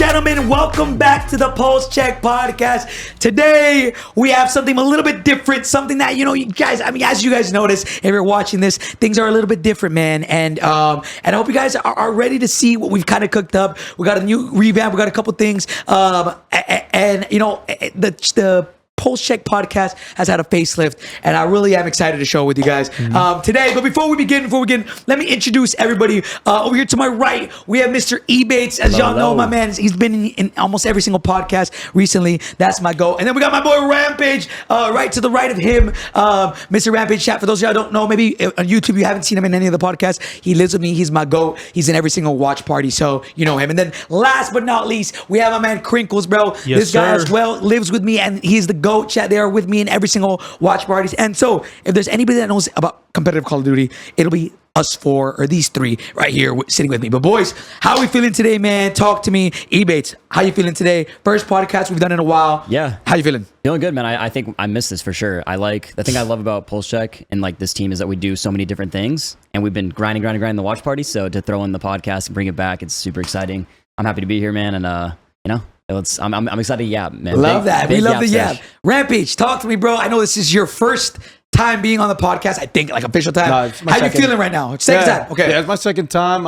gentlemen, welcome back to the Pullze Check podcast. Today, we have something a little bit different, something that, you guys, as you guys notice, if you're watching this, things are a little bit different, man. And I hope you guys are ready to see what we've kind of cooked up. We got a new revamp, we got a couple things. The Pullze Check podcast has had a facelift, and I really am excited to show it with you guys today. But before we begin, let me introduce everybody. Over here to my right, we have Mr. Ebatez. As y'all know, my man, he's been in almost every single podcast recently. That's my goal. And then we got my boy Rampage, right to the right of him, Mr. Rampage. Chat, for those of y'all who don't know, maybe on YouTube you haven't seen him in any of the podcasts. He lives with me. He's my goat. He's in every single watch party, so you know him. And then last but not least, we have my man Krinkz, bro. Yes, this guy sir. as well lives with me, and he's the goat. Chat, they are with me in every single watch parties. And so if there's anybody that knows about competitive Call of Duty, it'll be us four, or these three right here sitting with me. But boys, how are we feeling today, man? Talk to me. Ebatez, how you feeling today? First podcast we've done in a while. Yeah. How you feeling? Feeling good, man. I think I missed this for sure. The thing I love about Pullze Check and like this team is that we do so many different things, and we've been grinding the watch party. So to throw in the podcast and bring it back, it's super exciting. I'm happy to be here, man. And I'm excited to yap, man. Love that. We love the yap. session. Rampage, talk to me, bro. I know this is your first time being on the podcast. I think like official time. No, it's my how second. you feeling right now? Second time. Okay. Yeah, it's my second time.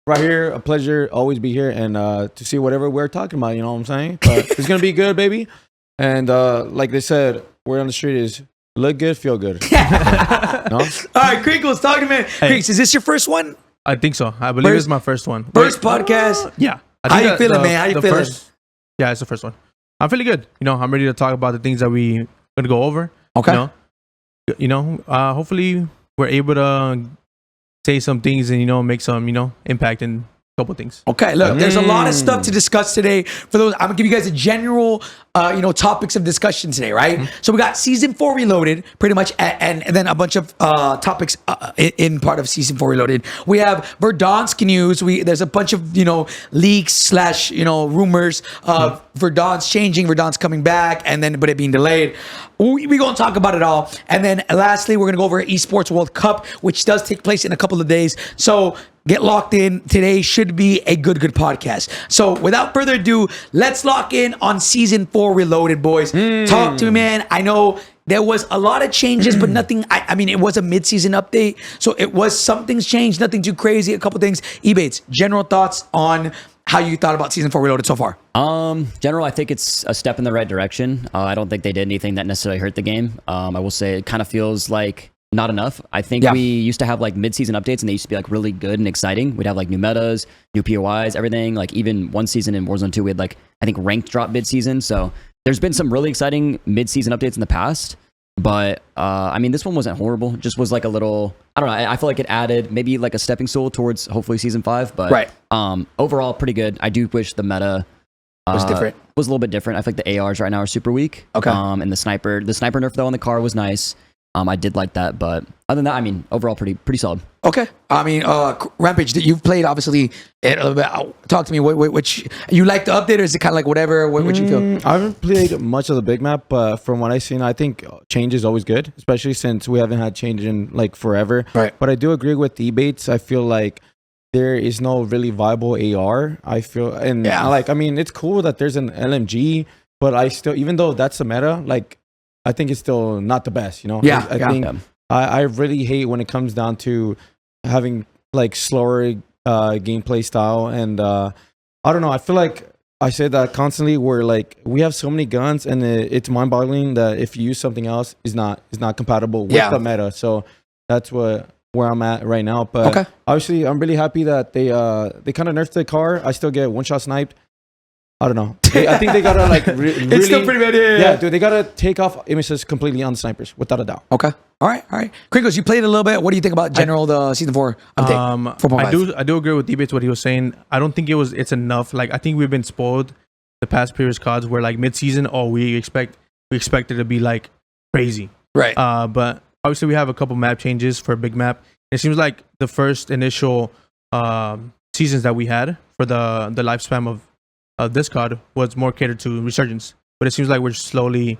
Right here, a pleasure. Always be here and to see whatever we're talking about. You know what I'm saying? But it's gonna be good, baby. And like they said, word on the street is look good, feel good. No? All right, Krinkz, talk to me. Krinkz, is this your first one? I think so. I believe it's my first one. First podcast? Yeah. How you feeling, man? How you feeling? Yeah, it's the first one. I'm feeling good. I'm ready to talk about the things that we gonna go over. Okay. Hopefully we're able to say some things and make some impact in a couple things. Okay, look, there's a lot of stuff to discuss today. For those, I'm gonna give you guys a general, topics of discussion today, right? So we got Season 4 Reloaded, pretty much, and then a bunch of topics in part of Season 4 Reloaded. We have Verdansk news. There's a bunch of leaks / rumors of Verdansk changing, Verdansk coming back, and then but it being delayed. We're going to talk about it all. And then lastly, we're going to go over Esports World Cup, which does take place in a couple of days. So get locked in. Today should be a good podcast. So without further ado, let's lock in on Season 4 Reloaded, boys. Talk to me, man. I know there was a lot of changes, but nothing. I mean, it was a mid-season update. So it was some things changed, nothing too crazy, a couple things. Ebatez, general thoughts on how you thought about Season 4 Reloaded so far? General, I think it's a step in the right direction. I don't think they did anything that necessarily hurt the game. I will say it kind of feels like not enough. I think we used to have like mid-season updates, and they used to be like really good and exciting. We'd have like new metas, new POIs, everything. Like even one season in Warzone 2, we had like, I think, ranked drop mid-season. So there's been some really exciting mid-season updates in the past. But this one wasn't horrible. It just was like a little, I don't know. I feel like it added maybe like a stepping stool towards hopefully Season 5. But overall, pretty good. I do wish the meta was different. Was a little bit different. I feel like the ARs right now are super weak. Okay. And the sniper nerf though on the car was nice. I did like that, but other than that, overall pretty solid. Okay. Rampage, that you've played obviously a little bit. Talk to me. Which you like the update, or is it kind of like whatever? What you feel? I haven't played much of the big map, but from what I've seen, I think change is always good, especially since we haven't had change in like forever. Right. But I do agree with Ebatez. I feel like there is no really viable AR. I feel, and it's cool that there's an LMG, but I still, even though that's the meta, like I think it's still not the best. I think I really hate when it comes down to having like slower gameplay style, and I don't know. I feel like I say that constantly. Where like we have so many guns, and it's mind-boggling that if you use something else is not compatible with the meta. So that's where I'm at right now. But obviously, I'm really happy that they kind of nerfed the car. I still get one-shot sniped. I don't know. I think they gotta like really. It's still pretty bad. Yeah, dude, they gotta take off images completely on the snipers, without a doubt. Okay. All right. Krinkz, you played a little bit. What do you think about the Season 4 update? 4.5. I do agree with Ebatez what he was saying. I don't think it's enough. Like I think we've been spoiled the past previous CODs where like mid-season, we expect it to be like crazy. Right. But obviously we have a couple map changes for a big map. It seems like the first initial seasons that we had for the lifespan of this COD was more catered to Resurgence, but it seems like we're slowly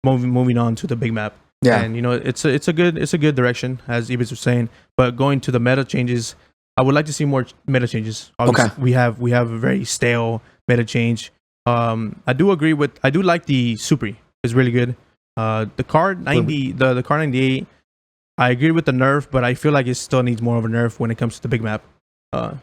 moving on to the big map. Yeah, and it's a good direction, as Ebatez was saying. But going to the meta changes, I would like to see more meta changes. Obviously, we have a very stale made a change. I do like the Supri. It's really good. The Car 90, the Car 98. I agree with the nerf, but I feel like it still needs more of a nerf when it comes to the big map.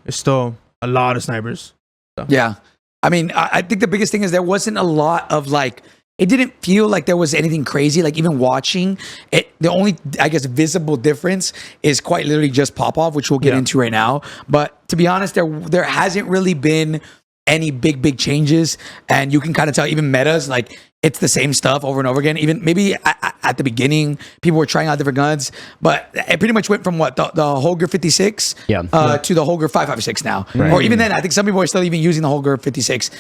It's still a lot of snipers. So. Yeah. I mean, I think the biggest thing is there wasn't a lot of like, it didn't feel like there was anything crazy. Like even watching it, the only, I guess, visible difference is quite literally just Popov, which we'll get into right now. But to be honest, there hasn't really been any big changes. And you can kind of tell even metas, like it's the same stuff over and over again. Even maybe at the beginning, people were trying out different guns, but it pretty much went from what the Holger 56 to the Holger 556 now. Right. Or even then, I think some people are still even using the Holger 56.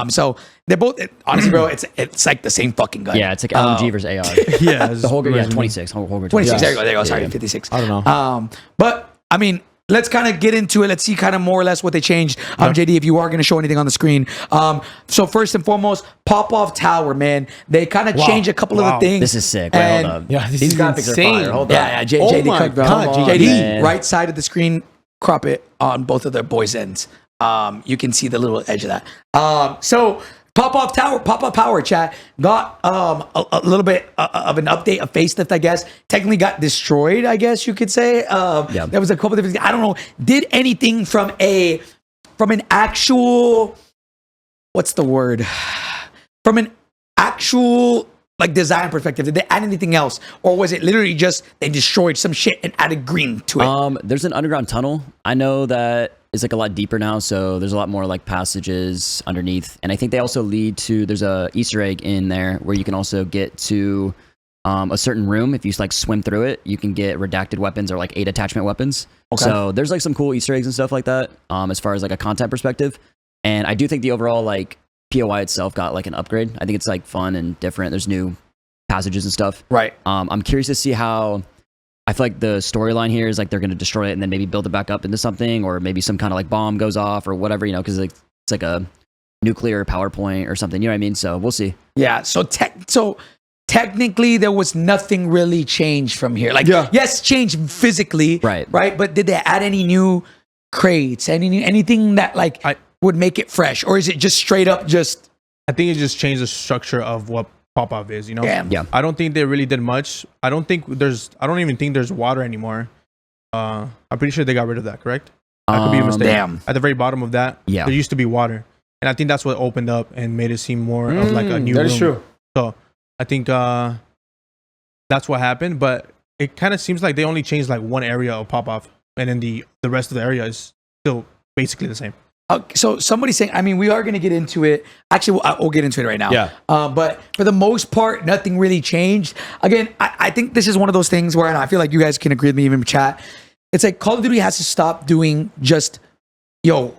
So they're both, honestly, bro, it's like the same fucking gun. Yeah, it's like LMG versus AR. Yeah, the Holger, 26. Holger 26. There you go. Sorry, 56. I don't know. But I mean, let's kind of get into it. Let's see kind of more or less what they changed. JD, if you are going to show anything on the screen. So first and foremost, Popov Tower, man. They kind of changed a couple of the things. This is sick. Wait, hold up. Yeah, these graphics are fire. Hold yeah, up. JD, my bro. God, JD, right side of the screen, crop it on both of their boys' ends. You can see the little edge of that. So Popov Power chat got a little bit of an update, a facelift, I guess. Technically got destroyed, I guess you could say. There was a couple of different things. I don't know. Did anything from an actual, what's the word? From an actual like design perspective, did they add anything else? Or was it literally just they destroyed some shit and added green to it? There's an underground tunnel. I know that is like a lot deeper now, so there's a lot more like passages underneath. And I think they also lead to, there's a Easter egg in there where you can also get to a certain room. If you like swim through it, you can get redacted weapons or like 8 attachment weapons. Okay. So there's like some cool Easter eggs and stuff like that as far as like a content perspective. And I do think the overall like POI itself got like an upgrade. I think it's like fun and different. There's new passages and stuff. Right. I'm curious to see how, I feel like the storyline here is like they're going to destroy it and then maybe build it back up into something, or maybe some kind of like bomb goes off or whatever, you know, because like, it's like a nuclear power point or something. You know what I mean? So we'll see. Yeah. So technically there was nothing really changed from here. Like, yes, changed physically. Right. But did they add any new crates? Anything that like would make it fresh? Or is it just straight up just... I think it just changed the structure of what Popov is, you know? Yeah. I don't think they really did much. I don't even think there's water anymore. I'm pretty sure they got rid of that, correct? That could be a mistake. Damn. At the very bottom of that, there used to be water. And I think that's what opened up and made it seem more of like a new room. That is true. So I think that's what happened. But it kind of seems like they only changed like one area of Popov. And then the rest of the area is still basically the same. So somebody's saying, I mean, we are going to get into it. Actually, we'll get into it right now. Yeah. But for the most part, nothing really changed. Again, I think this is one of those things where, and I feel like you guys can agree with me even in chat, it's like Call of Duty has to stop doing just,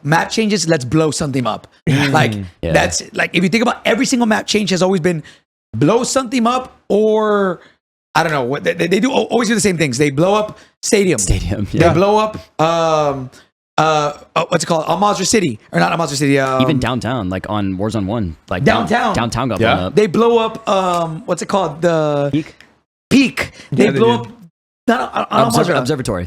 map changes, let's blow something up. That's like, if you think about every single map change has always been blow something up, or I don't know, what they do always do the same things. They blow up stadium. They blow up what's it called? Al-Mazrah City, or not Al-Mazrah City? Even downtown, like on Warzone 1, like downtown got blown up. They blow up what's it called? The Peak. They blow up. Observatory.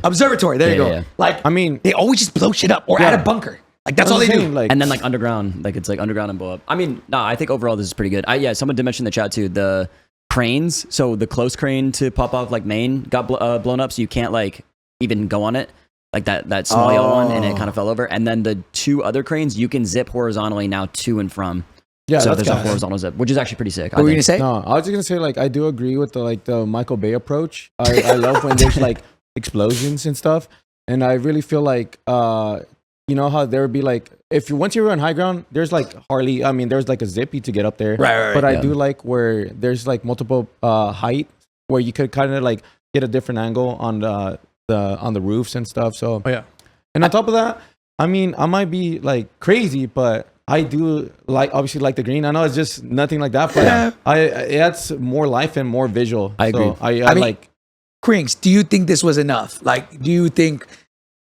There you go. Yeah. Like, I mean, they always just blow shit up or add a bunker. Like that's all they do. And then like underground, like it's like underground and blow up. I mean, I think overall this is pretty good. Someone did mention in the chat too, the cranes. So the close crane to Popov like main got blown up, so you can't like even go on it. Like that small yellow one, and it kind of fell over. And then the 2 other cranes, you can zip horizontally now to and from. Yeah, so there's a horizontal zip, which is actually pretty sick. What were you gonna say? No, I was just gonna say like I do agree with the Michael Bay approach. I love when there's like explosions and stuff, and I really feel like you know how there would be like once you're on high ground, there's like hardly. I mean, there's like a zippy to get up there. Right. But I do like where there's like multiple height where you could kind of like get a different angle on the roofs and stuff. So and on top of that, I mean, I might be like crazy, but I do obviously like the green. I know it's just nothing like that, but it adds more life and more visual. I agree. I mean, like Krinkz, do you think this was enough? Like, do you think,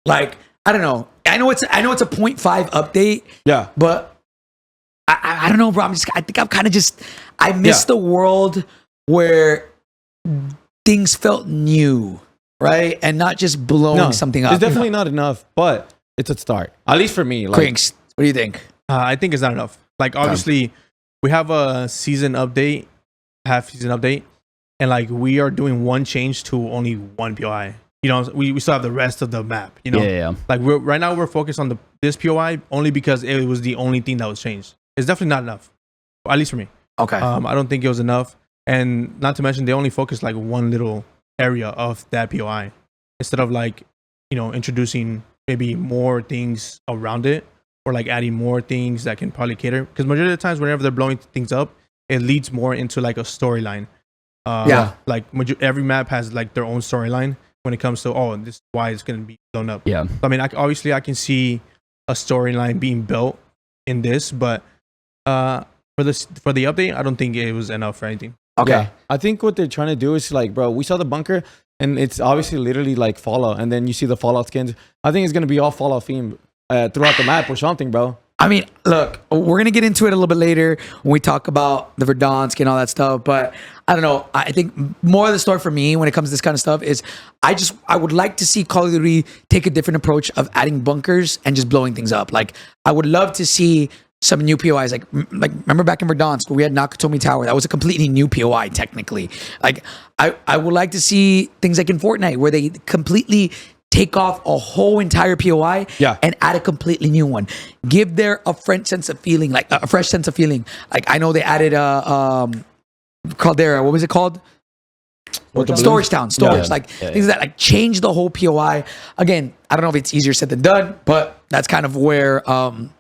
like, I don't know. I know it's a 0.5 update. Yeah, but I don't know, bro. I think I'm kind of I miss the world where things felt new, right, and not just blowing something up. It's definitely not enough, but it's a start. At least for me. Like, Krinkz, what do you think? I think it's not enough. Like obviously, we have a season update, half season update, and like we are doing one change to only one POI. You know, we still have the rest of the map. You know, Yeah. like right now we're focused on this POI only because it was the only thing that was changed. It's definitely not enough, at least for me. Okay. I don't think it was enough, and not to mention they only focused like one little area of that POI instead of like, you know, introducing maybe more things around it or like adding more things that can probably cater. Because majority of the times, whenever they're blowing things up, it leads more into like a storyline. Like every map has like their own storyline when it comes to this is why it's going to be blown up. Yeah. So, I mean, obviously I can see a storyline being built in this, but for the update, I don't think it was enough for anything. Okay. Yeah. I think what they're trying to do is like, bro, we saw the bunker and it's obviously literally like Fallout, and then you see the Fallout skins. I think it's gonna be all Fallout themed throughout the map or something, bro. I mean, look, we're gonna get into it a little bit later when we talk about the Verdansk and all that stuff. But I don't know. I think more of the story for me when it comes to this kind of stuff is I would like to see Call of Duty take a different approach of adding bunkers and just blowing things up. Like I would love to see some new POIs. Like remember back in Verdansk where we had Nakatomi Tower. That was a completely new POI technically. Like I would like to see things like in Fortnite where they completely take off a whole entire POI and add a completely new one. Give there a fresh sense of feeling, like a fresh sense of feeling. Like I know they added Caldera. What was it called? Storage Town. Things that like change the whole POI. Again, I don't know if it's easier said than done, but that's kind of where I'm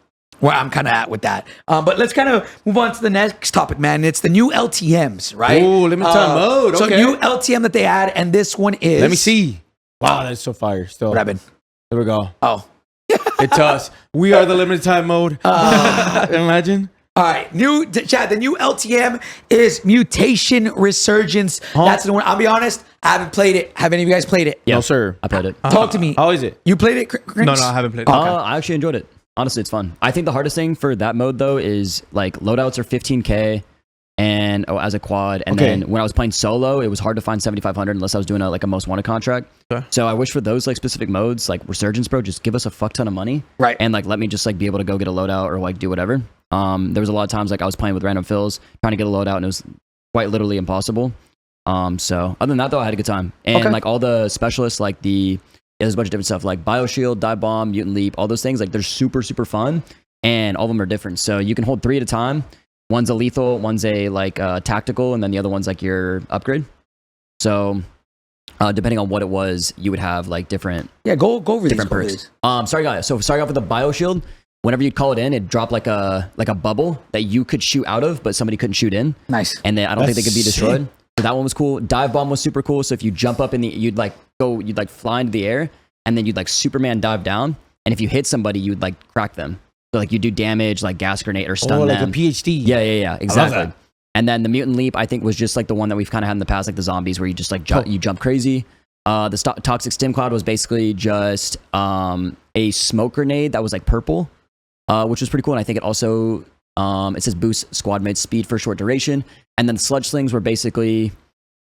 kind of at with that. But let's kind of move on to the next topic, man. It's the new LTMs, right? Oh, limited time mode. Okay. So new LTM that they add, and this one is. Let me see. Wow, that's so fire. Still. What happened? There we go. Oh. It's us. We are the limited time mode. Imagine. All right, Chad, the new LTM is Mutation Resurgence. That's the one. I'll be honest, I haven't played it. Have any of you guys played it? Yeah. No, sir. I played it. Talk to me. How is it? You played it, Krinkz? No, I haven't played it. I actually enjoyed it. Honestly, it's fun. I think the hardest thing for that mode though is like loadouts are 15K and as a quad, and then when I was playing solo, it was hard to find 7,500 unless I was doing a most wanted contract. Okay. So I wish for those like specific modes, like Resurgence, bro, just give us a fuck ton of money, right? And like let me just like be able to go get a loadout or like do whatever. There was a lot of times like I was playing with random fills trying to get a loadout and it was quite literally impossible. So other than that though, I had a good time, and like all the specialists, like there's a bunch of different stuff like Bioshield, Dive Bomb, Mutant Leap, all those things. Like they're super, super fun, and all of them are different. So you can hold 3 at a time. One's a lethal, one's a tactical, and then the other one's like your upgrade. So depending on what it was, you would have like different go over different these perks. Sorry guys. So starting off with the Bioshield, whenever you'd call it in, it'd drop like a bubble that you could shoot out of, but somebody couldn't shoot in. Nice. And then I don't think they could be destroyed. So that one was cool. Dive Bomb was super cool. So if you jump up you'd fly into the air, and then you'd like Superman dive down, and if you hit somebody, you'd like crack them. So like you do damage, like gas grenade or stun them. Like a PhD. Yeah, exactly. And then the Mutant Leap, I think, was just like the one that we've kind of had in the past, like the zombies, where you just like you jump crazy. The Toxic Stim Cloud was basically just a smoke grenade that was like purple, which was pretty cool. And I think it also it says boost squad mates speed for a short duration. And then the Sludge Slings were basically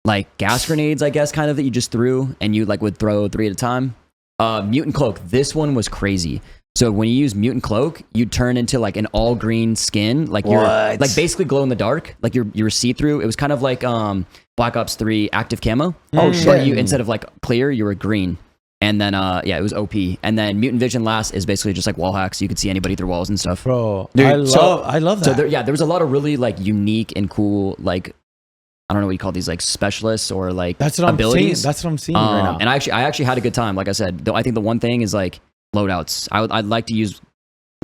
like gas grenades, I guess, kind of, that you just threw, and you like would throw 3 at a time. Mutant Cloak, this one was crazy. So when you use Mutant Cloak, you turn into like an all green skin, like you're like basically glow in the dark, like you're see through. It was kind of like Black Ops 3 active camo. Oh shit! But you, instead of like clear, you were green. And then it was OP. And then Mutant Vision last is basically just like wall hacks. You could see anybody through walls and stuff. Bro, dude, I love that. So there was a lot of really like unique and cool, like, I don't know what you call these, like specialists or like abilities. That's what I'm seeing right now. And I actually had a good time. Like I said, though, I think the one thing is like loadouts. I'd like to use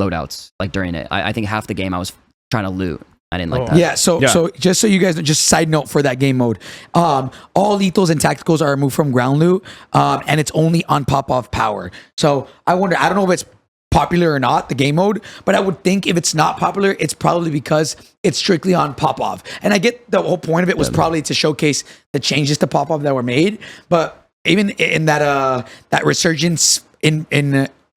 loadouts like during it. I think half the game I was trying to loot. I didn't like that. Yeah, so just so you guys know, just side note for that game mode, all lethals and tacticals are removed from ground loot, and it's only on Popov power. So I don't know if it's popular or not, the game mode, but I would think if it's not popular, it's probably because it's strictly on Popov. And I get the whole point of it was probably to showcase the changes to Popov that were made, but even in that resurgence in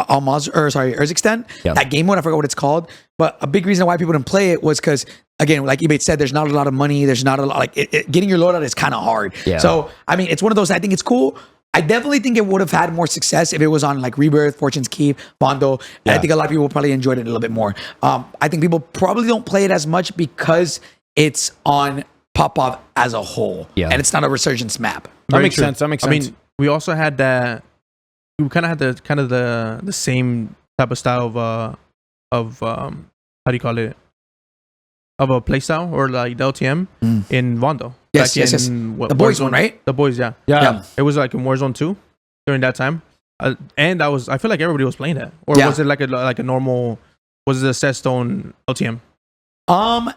Urzikstan, that game mode, I forgot what it's called, but a big reason why people didn't play it was because, again, like Ebatez said, there's not a lot of money, there's not a lot, like getting your loadout is kind of hard. So I mean, it's one of those, I think it's cool, I definitely think it would have had more success if it was on like Rebirth, Fortune's Keep, Bondo. And I think a lot of people probably enjoyed it a little bit more. I think people probably don't play it as much because it's on Popov as a whole. Yeah. And it's not a Resurgence map. That makes sense. I mean, we also had that. We kind of had the same type of style of how do you call it? Of a playstyle or like the LTM in Vondo. Yes. The boys Warzone, one, right? The boys, yeah. It was like in Warzone 2 during that time, and I feel like everybody was playing that, or was it like a normal? Was it a set stone LTM? It might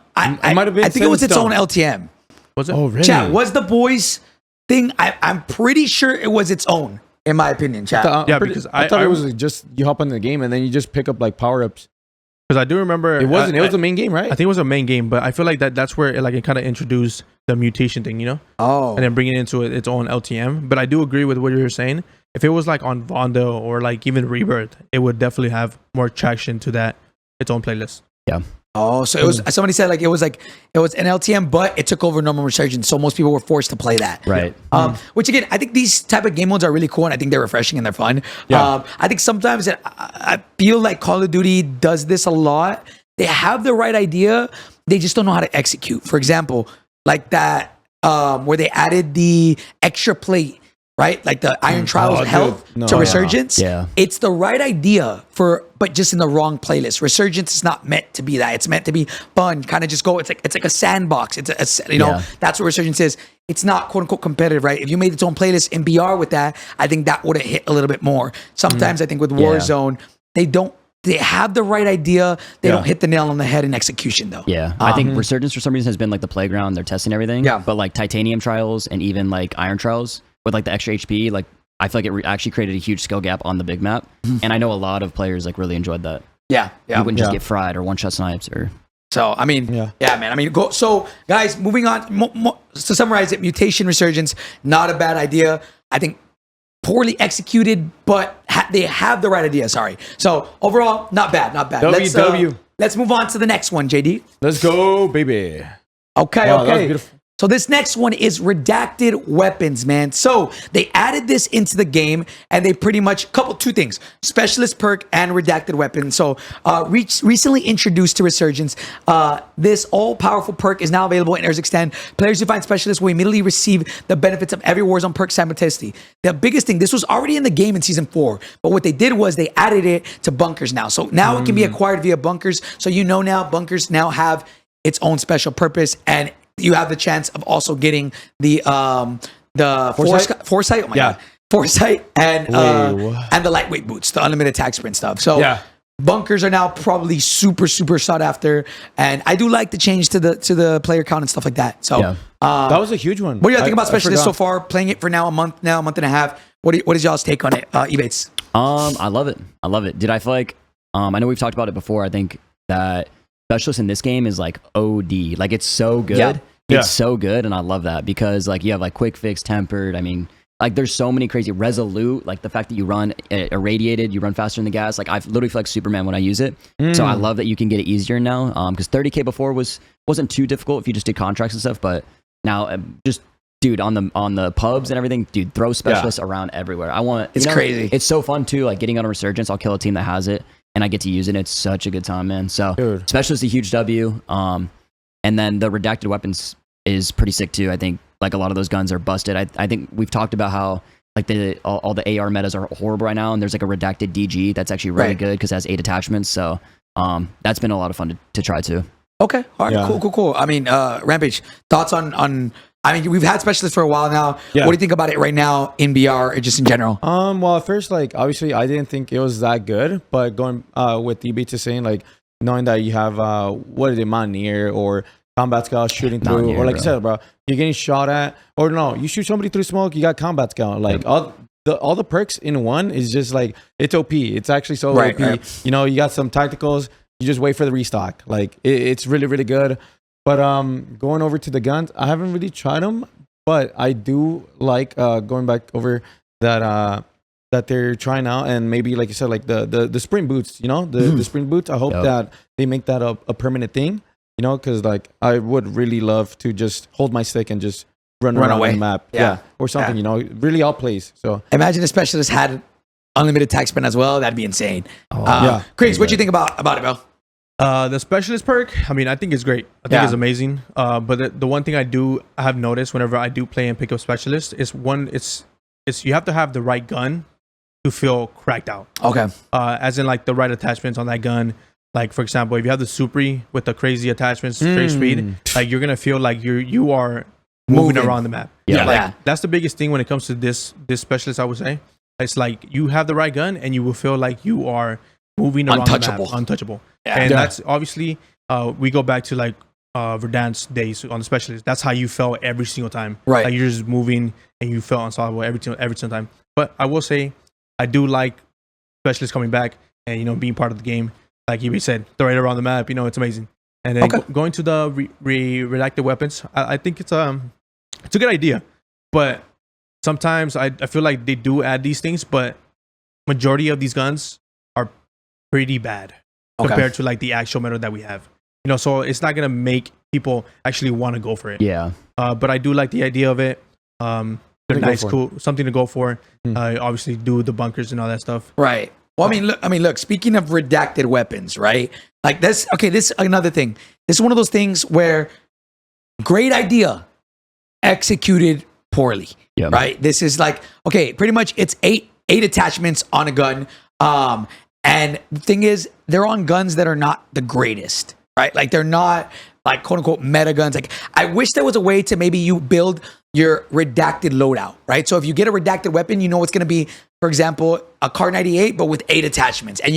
have been. I think it was its own LTM. Was it? Oh, really? Chat, was the boys thing? I'm pretty sure it was its own, in my opinion. Chat. Because I thought it was just you hop in the game and then you just pick up like power ups. Because I do remember it wasn't. It was the main game, right? I think it was a main game, but I feel like that's where it kind of introduced the mutation thing, you know? Oh. And then bringing it into its own LTM. But I do agree with what you're saying. If it was like on Vondo or like even Rebirth, it would definitely have more traction to that its own playlist. Yeah. Oh, so it was. Somebody said like it was an LTM, but it took over normal Resurgence, so most people were forced to play that. Right. Which again, I think these type of game modes are really cool, and I think they're refreshing and they're fun. Yeah. I think sometimes I feel like Call of Duty does this a lot. They have the right idea, they just don't know how to execute. For example, like that where they added the extra plate. Right? Like the Iron Trials of Health to Resurgence. Yeah. It's the right idea but just in the wrong playlist. Resurgence is not meant to be that. It's meant to be fun, kind of just go. It's like a sandbox. It's that's what Resurgence is. It's not quote unquote competitive, right? If you made its own playlist in BR with that, I think that would have hit a little bit more. Sometimes I think with Warzone, they have the right idea. They don't hit the nail on the head in execution, though. Yeah. I think Resurgence for some reason has been like the playground. They're testing everything. Yeah. But like Titanium Trials and even like Iron Trials with like the extra HP, like I feel like it actually created a huge skill gap on the big map. And I know a lot of players like really enjoyed that. Yeah. You wouldn't just get fried or one-shot snipes or... So, I mean, man. I mean, go. So, guys, moving on. To summarize it, Mutation Resurgence, not a bad idea. I think poorly executed, but they have the right idea. Sorry. So, overall, not bad. Let's move on to the next one, JD. Let's go, baby. Okay. That was beautiful. So this next one is Redacted Weapons, man. So they added this into the game, and they pretty much two things: Specialist perk and Redacted Weapons. So recently introduced to Resurgence, this all-powerful perk is now available in Urzikstan. Players who find Specialists will immediately receive the benefits of every Warzone perk simultaneously. The biggest thing, this was already in the game in Season 4, but what they did was they added it to bunkers now. So now it can be acquired via bunkers. So now bunkers now have its own special purpose, and you have the chance of also getting the Foresight. Oh my god, Foresight and the lightweight boots, the unlimited attack sprint stuff. So bunkers are now probably super sought after, and I do like the change to the player count and stuff like that. So that was a huge one. What do you think about Specialists so far? Playing it for a month and a half. What is y'all's take on it, Ebatez? I love it. Did I feel like I know we've talked about it before. I think that Specialist in this game is like OD. Like it's so good. It's so good, and I love that because like you have like quick fix, tempered. I mean, like there's so many crazy resolute. Like the fact that you run irradiated, you run faster than the gas. Like I literally feel like Superman when I use it. So I love that you can get it easier now. Because 30k before wasn't too difficult if you just did contracts and stuff, but now just dude on the pubs and everything, dude, throw Specialists around everywhere. It's crazy. It's so fun too. Like getting on a Resurgence, I'll kill a team that has it. And I get to use it. It's such a good time, man. So, Specialist is a huge W. And then the Redacted Weapons is pretty sick too. I think like a lot of those guns are busted. I think we've talked about how like all the AR metas are horrible right now, and there's like a Redacted DG that's actually really good because it has 8 attachments. So that's been a lot of fun to try too. Okay, all right, cool. I mean, Rampage, thoughts on I mean, we've had Specialists for a while now. What do you think about it right now in BR or just in general? Well, at first, like, obviously, I didn't think it was that good. But going with Ebatez saying, like, knowing that you have, Mountaineer or Combat Scout shooting through, or like you said, bro, you're getting shot at. Or no, you shoot somebody through smoke, you got Combat Scout. Like, all the perks in one is just, like, it's OP. It's actually so OP. Right. You know, you got some tacticals. You just wait for the restock. Like, it's really, really good. But going over to the guns, I haven't really tried them, but I do like going back over that they're trying out, and maybe like you said, like the sprint boots. You know, the sprint boots. I hope that they make that a permanent thing. You know, because like I would really love to just hold my stick and just run Run around away. the map. Yeah. Or something, Yeah. really outplays. So Imagine a specialist had unlimited attack spin as well. That'd be insane. yeah. Krinkz, what do you think about it, bro? The specialist perk, I mean, I think it's great. I think Yeah. it's amazing. But the one thing I have noticed whenever I do play and pick up specialist is it's you have to have the right gun to feel cracked out. Okay. As in like the right attachments on that gun. Like for example, if you have the Supri with the crazy attachments, straight speed, like you're gonna feel like you are moving around the map. Yeah. Like that's the biggest thing when it comes to this specialist, I would say. It's like you have the right gun and you will feel like you are moving around the map, untouchable. Yeah. And Yeah. that's obviously we go back to like Verdansk days on the specialist. That's how you felt every single time. Right. Like you're just moving and you felt unstoppable every single time. But I will say I do like specialists coming back and being part of the game. Like you said, throw it around the map. It's amazing. And then going to the redacted weapons, I think it's a good idea. But sometimes I feel like they do add these things, but majority of these guns are pretty bad compared to like the actual meta that we have. So it's not gonna make people actually want to go for it. Yeah. But I do like the idea of it. They're nice, cool, something to go for. Obviously, do the bunkers and all that stuff. Right. Well, I mean, look. Speaking of redacted weapons, right? Like this. Okay, this is another thing. This is one of those things where great idea, executed poorly. Yeah. Right. This is like pretty much it's eight attachments on a gun. And the thing is, they're on guns that are not the greatest. Right. Like they're not like quote unquote meta guns. Like I wish there was a way to maybe you build your redacted loadout, right? So if you get a redacted weapon, it's going to be, for example, a Kar 98, but with 8 attachments. And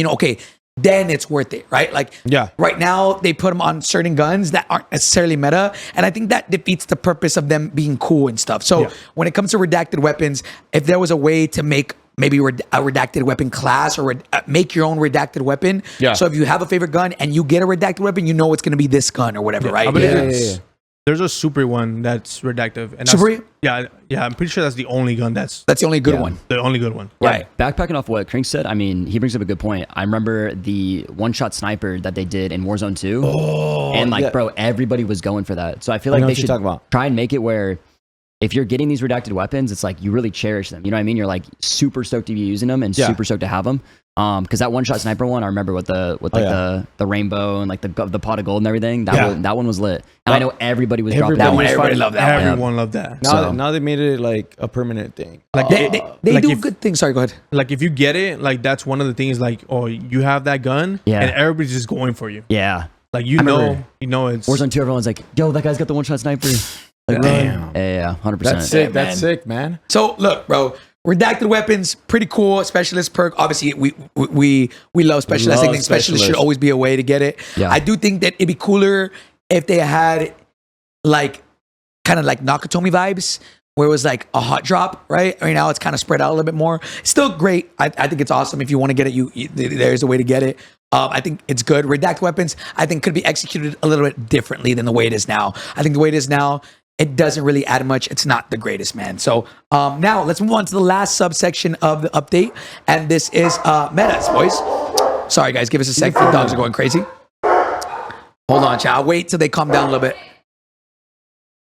then it's worth it, right? Like right now they put them on certain guns that aren't necessarily meta. And I think that defeats the purpose of them being cool and stuff. So when it comes to redacted weapons, if there was a way to make maybe a redacted weapon class or make your own redacted weapon. Yeah. So if you have a favorite gun and you get a redacted weapon, it's going to be this gun or whatever, right? There's a super one that's redactive. And Super? Yeah, I'm pretty sure that's the only gun that's the only good one. The only good one. Right. Backpacking off what Krinkz said, I mean, he brings up a good point. I remember the one-shot sniper that they did in Warzone 2. Oh, and bro, everybody was going for that. So I feel like they should try and make it where if you're getting these redacted weapons, it's like you really cherish them. You know what I mean? You're like super stoked to be using them and super stoked to have them. Because that one-shot sniper one, I remember with the rainbow and like the pot of gold and everything. That one was lit, and I know everybody was dropping that one. Everybody loved that. Everyone loved that. Now they made it like a permanent thing. Like they like do good things. Sorry, go ahead. Like if you get it, like that's one of the things. Like you have that gun, and everybody's just going for you. Yeah, like you know it's Warzone 2. Everyone's like, yo, that guy's got the one-shot sniper. Like, damn. Yeah, 100%. That's sick. That's sick, man. So look, bro. Redacted weapons, pretty cool. Specialist perk. Obviously, we love specialists. I think specialist should always be a way to get it. Yeah. I do think that it'd be cooler if they had like kind of like Nakatomi vibes, where it was like a hot drop, right? Right now it's kind of spread out a little bit more. Still great. I think it's awesome. If you want to get it, there's a way to get it. I think it's good. Redacted weapons, I think could be executed a little bit differently than the way it is now. I think the way it is now, it doesn't really add much. It's not the greatest, man. So now let's move on to the last subsection of the update. And this is metas, boys. Sorry, guys. Give us a sec. The dogs are going crazy. Hold on, chat. I'll wait till they calm down a little bit.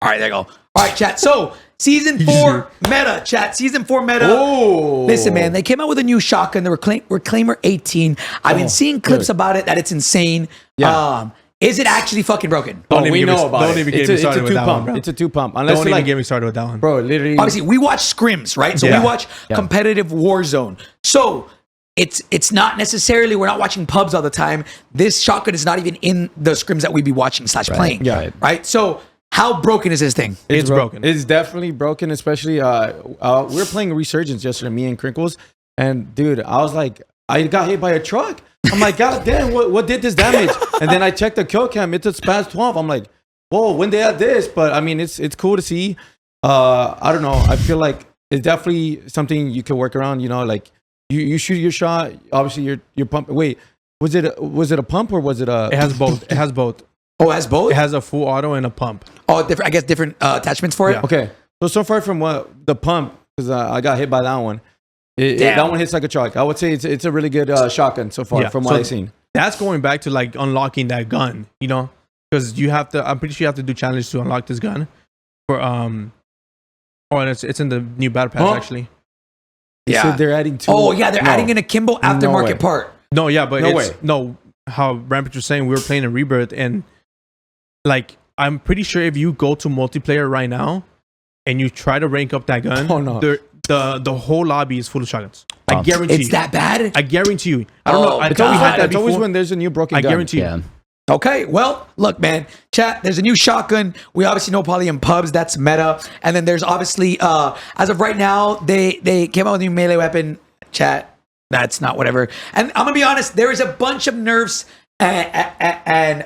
All right, there you go. All right, chat. So season 4 meta, chat. Season 4 meta. Oh. Listen, man. They came out with a new shotgun, the Reclaimer 18. I've been seeing clips about it that it's insane. Yeah. Is it actually fucking broken? We know about it. It's a 2-pump. It's a 2-pump. Unless don't even get me started with that one. Bro, literally. Obviously, we watch scrims, right? So we watch competitive Warzone. So it's not necessarily, we're not watching pubs all the time. This shotgun is not even in the scrims that we'd be watching / playing. Yeah. Right? So how broken is this thing? It's broken. It's definitely broken, especially we were playing Resurgence yesterday, me and Krinkz. And dude, I was like, I got hit by a truck. I'm like, God damn, what did this damage? And then I checked the kill cam. It's a spaz 12. I'm like, whoa, when they had this? But I mean, it's cool to see. I don't know. I feel like it's definitely something you can work around. Like you shoot your shot. Obviously, you're pumping. Wait, was it a pump or was it a? It has both. It has both. Oh, it has both? It has a full auto and a pump. Oh, different. I guess different attachments for it. Yeah. Okay. So far from the pump, because I got hit by that one. That one hits like a truck. I would say it's a really good shotgun so far from what I've seen. That's going back to like unlocking that gun, because you have to. I'm pretty sure you have to do challenges to unlock this gun. For Oh, and it's in the new battle pass actually. They said they're adding 2. Oh yeah, they're adding in a Kimbo aftermarket part. No, yeah, but No it's way. no. How Rampage was saying, we were playing in Rebirth, and like I'm pretty sure if you go to multiplayer right now and you try to rank up that gun, Oh, no. the whole lobby is full of shotguns. I guarantee It's that bad? I guarantee you. I don't know. It's always like that. It's before. always when there's a new broken I gun. guarantee you. Yeah. Okay, well, look, man, chat, there's a new shotgun. We obviously know Poly and Pubs, that's meta. And then there's obviously, as of right now, they came out with a new melee weapon, chat. That's not whatever. And I'm going to be honest, there is a bunch of nerfs and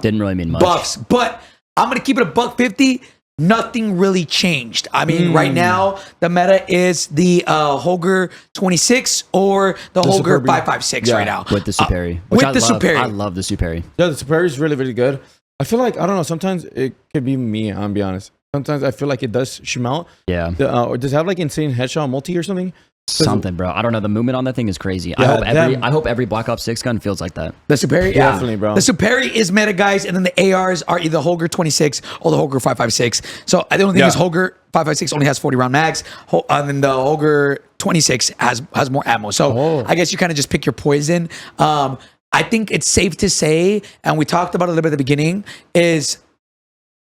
Didn't really mean much. buffs, but I'm going to keep it a $150. Nothing really changed. I mean, right now, the meta is the Holger 26 or the Holger Superby. 556 right now. With the Superi. with I the love. Superi. I love the Superi. Yeah, the Superior is really, really good. I feel like, I don't know, sometimes it could be me, I'm gonna be honest. Sometimes I feel like it does shimel. Yeah. Or does it have like insane headshot multi or something? Something, bro. I don't know. The movement on that thing is crazy. Yeah, I hope every Black Ops 6 gun feels like that. The Superi, yeah. Definitely, bro. The Superi is meta, guys, and then the ARs are either Holger 26 or the Holger 556. So the only thing is Holger 556 only has 40 round mags, and then the Holger 26 has more ammo. So I guess you kind of just pick your poison. I think it's safe to say, and we talked about it a little bit at the beginning, is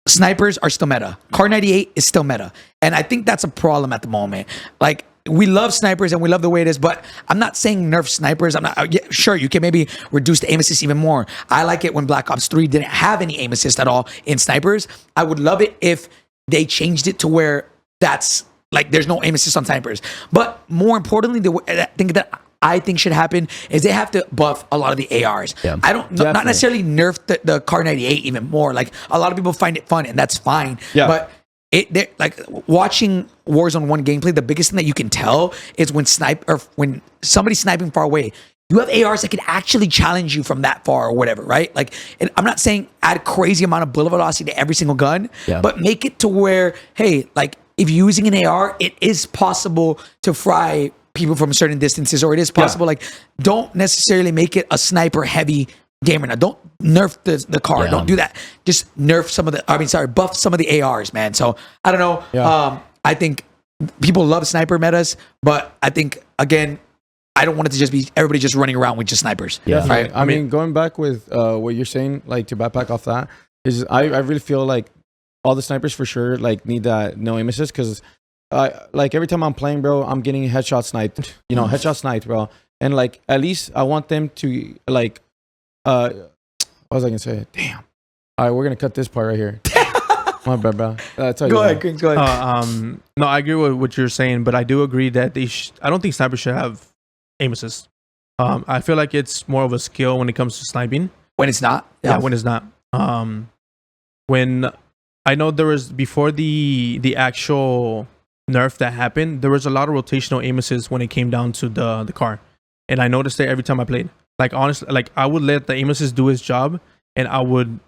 snipers are still meta. Car 98 is still meta, and I think that's a problem at the moment. Like, we love snipers and we love the way it is, but I'm not saying nerf snipers. I'm not sure you can maybe reduce the aim assist even more. I like it when Black Ops 3 didn't have any aim assist at all in snipers. I would love it if they changed it to where that's like there's no aim assist on snipers. But more importantly, the thing that I think should happen is they have to buff a lot of the ARs. Yeah, I don't not necessarily nerf the Car 98 even more. Like, a lot of people find it fun and that's fine. Yeah. But like watching Warzone 1 gameplay, the biggest thing that you can tell is when somebody's sniping far away, you have ARs that can actually challenge you from that far or whatever, right? Like, and I'm not saying add crazy amount of bullet velocity to every single gun, but make it to where, hey, like, if you're using an AR, it is possible to fry people from certain distances, or it is possible. Like, don't necessarily make it a sniper heavy gamer. Now, don't nerf the car. Don't do that. Just nerf buff some of the ARs, man. So I don't know. Yeah. I think people love sniper metas, but I think, again, I don't want it to just be everybody just running around with just snipers. Yeah. Right? I mean, going back with what you're saying, like, to backpack off that, is I really feel like all the snipers for sure like need that no aim assist, because like every time I'm playing, bro, I'm getting headshot sniped. You know, headshot sniped, bro. And like, at least I want them to like what was I gonna say? Damn. All right, we're gonna cut this part right here. My bad, bro. Go ahead, Krinkz, go ahead. No, I agree with what you're saying, but I do agree that I don't think snipers should have aim assist. I feel like it's more of a skill when it comes to sniping. When it's not, Yeah, when it's not. When I know there was before the actual nerf that happened, there was a lot of rotational aim assist when it came down to the car, and I noticed it every time I played. Like, honestly, like, I would let the aim assist do his job, and I would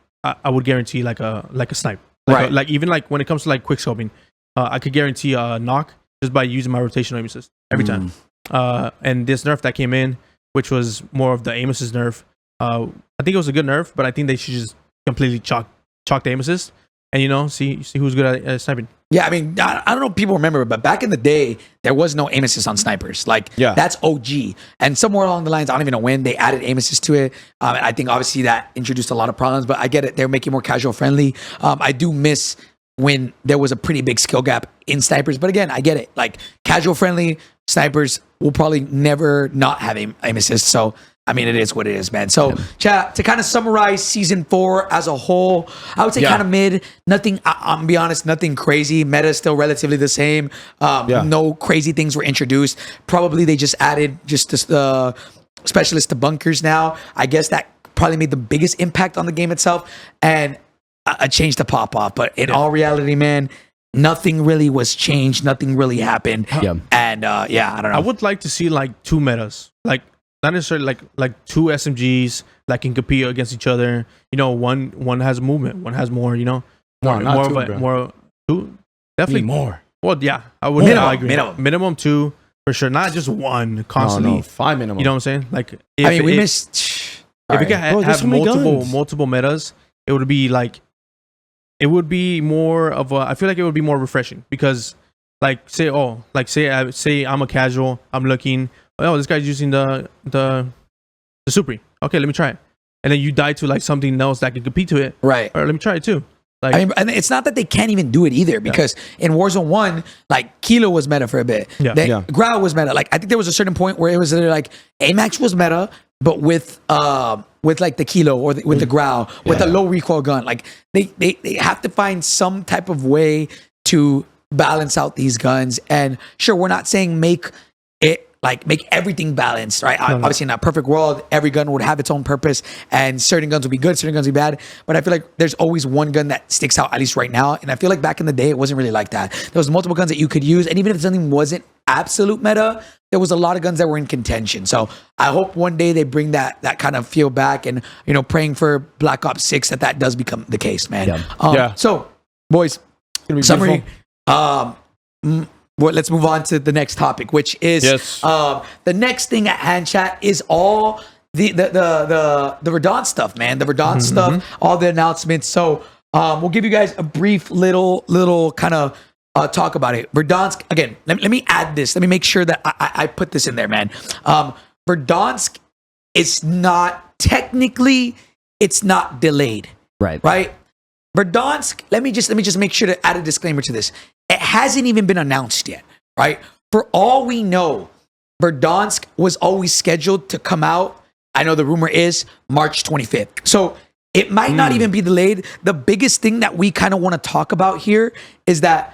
guarantee like a snipe. Right. Like, even like when it comes to like quick scoping, I could guarantee a knock just by using my rotational aim assist every time. And this nerf that came in, which was more of the aim assist nerf, I think it was a good nerf, but I think they should just completely chalk the aim assist, and see who's good at sniping. Yeah, I mean, I don't know if people remember, but back in the day, there was no aim assist on snipers. Like, that's OG. And somewhere along the lines, I don't even know when, they added aim assist to it. And I think obviously that introduced a lot of problems, but I get it. They're making it more casual friendly. I do miss when there was a pretty big skill gap in snipers. But again, I get it. Like, casual friendly snipers will probably never not have aim assist. So, I mean, it is what it is, man. So, chat, to kind of summarize season 4 as a whole, I would say kind of mid. Nothing, I'm gonna be honest, nothing crazy. Meta is still relatively the same. No crazy things were introduced. Probably they just added just the specialist to bunkers now. I guess that probably made the biggest impact on the game itself, and a change to Popov. But in all reality, man, nothing really was changed. Nothing really happened. And I don't know. I would like to see like 2 metas, like, not necessarily like 2 SMGs that can compete against each other. One has movement, one has more. No, not more 2, definitely more. Well, yeah, I would. I agree. Minimum 2 for sure. Not just one constantly. No, 5 minimum. You know what I'm saying? Like, we missed. If it could have multiple metas, it would be like, it would be more of a. I feel like it would be more refreshing, because like say I'm a casual, I'm looking, oh, this guy's using the Supri. Okay, let me try it. And then you die to like something else that can compete to it. Right. Or let me try it too. Like, I mean, and it's not that they can't even do it either, because in Warzone 1, like Kilo was meta for a bit. Grau was meta. Like I think there was a certain point where it was like Amax was meta, but with like the Kilo or with the Grau, with a low recoil gun. Like they have to find some type of way to balance out these guns. And sure, we're not saying make everything balanced, right? Obviously, in a perfect world, every gun would have its own purpose, and certain guns would be good, certain guns would be bad. But I feel like there's always one gun that sticks out, at least right now. And I feel like back in the day, it wasn't really like that. There was multiple guns that you could use, and even if something wasn't absolute meta, there was a lot of guns that were in contention. So I hope one day they bring that kind of feel back, and praying for Black Ops 6 that does become the case, man. So, boys, summary. Well, let's move on to the next topic, which is the next thing at hand, chat, is all the Verdansk stuff, man. The Verdansk stuff, all the announcements. So we'll give you guys a brief little kind of talk about it. Verdansk, again, let me add this. Let me make sure that I put this in there, man. Verdansk is not technically, it's not delayed. Right? Verdansk, let me just make sure to add a disclaimer to this. It hasn't even been announced yet, right? For all we know, Verdansk was always scheduled to come out. I know the rumor is March 25th. So it might not even be delayed. The biggest thing that we kind of want to talk about here is that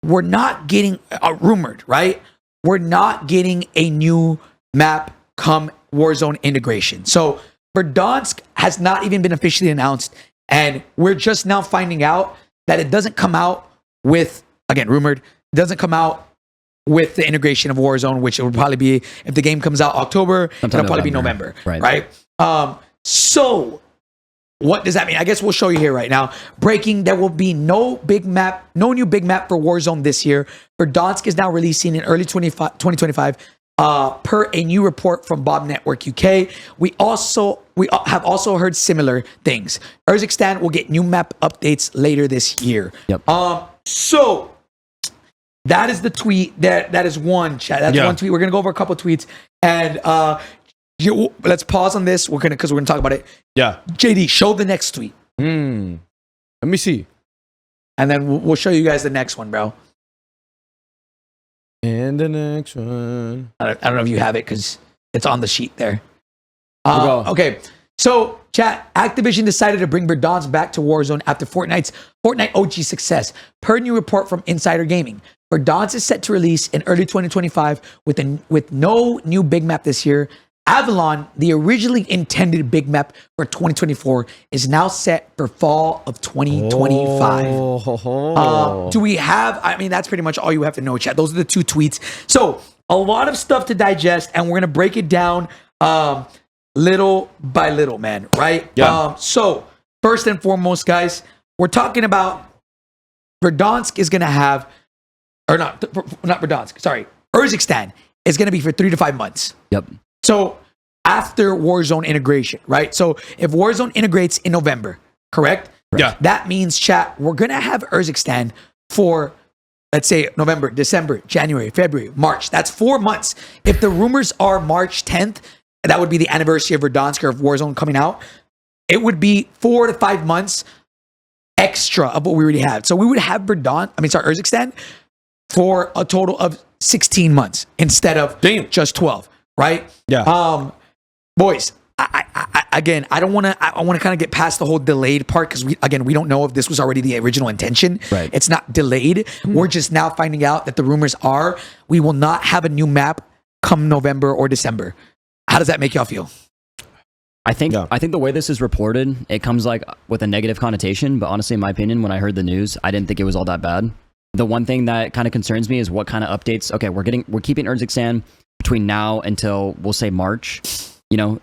we're not getting rumored, right? We're not getting a new map come Warzone integration. So Verdansk has not even been officially announced, and we're just now finding out that it doesn't come out with, again, rumored, it doesn't come out with the integration of Warzone, which it would probably be, if the game comes out October, it'll probably be November, right? So what does that mean? I guess we'll show you here right now. Breaking, there will be no new big map for Warzone this year. Verdansk is now releasing in early 2025 per a new report from Bob Network UK. We have also heard similar things. Urzikstan will get new map updates later this year. So that is the tweet. That is one, chat. That's one tweet. We're gonna go over a couple tweets, and let's pause on this. Because we're gonna talk about it. JD, show the next tweet. Let me see, and then we'll show you guys the next one, bro. And the next one. I don't know if you have it because it's on the sheet there. Okay. So, chat, Activision decided to bring Verdansk back to Warzone after Fortnite OG success. Per new report from Insider Gaming, Verdansk is set to release in early 2025 with no new big map this year. Avalon, the originally intended big map for 2024, is now set for fall of 2025. Do we have, I mean, that's pretty much all you have to know, chat. Those are the two tweets. So, a lot of stuff to digest, and we're going to break it down little by little, man, right? So, first and foremost, guys, we're talking about Verdansk is going to have, or not Verdansk, sorry, Urzikstan is going to be for 3 to 5 months. So, after Warzone integration, right? So, if Warzone integrates in November, correct? That means, chat, we're going to have Urzikstan for, let's say, November, December, January, February, March. That's 4 months. If the rumors are March 10th, that would be the anniversary of Verdansk or of Warzone coming out, it would be 4 to 5 months extra of what we already had. So we would have Urzikstan for a total of 16 months instead of just 12, right? Boys, I don't want to. I want to kind of get past the whole delayed part because we don't know if this was already the original intention. It's not delayed. We're just now finding out that the rumors are we will not have a new map come November or December. How does that make y'all feel? I think the way this is reported, it comes like with a negative connotation. But honestly, in my opinion, when I heard the news, I didn't think it was all that bad. The one thing that kind of concerns me is what kind of updates. Okay, we're keeping Urzikstan between now until we'll say March.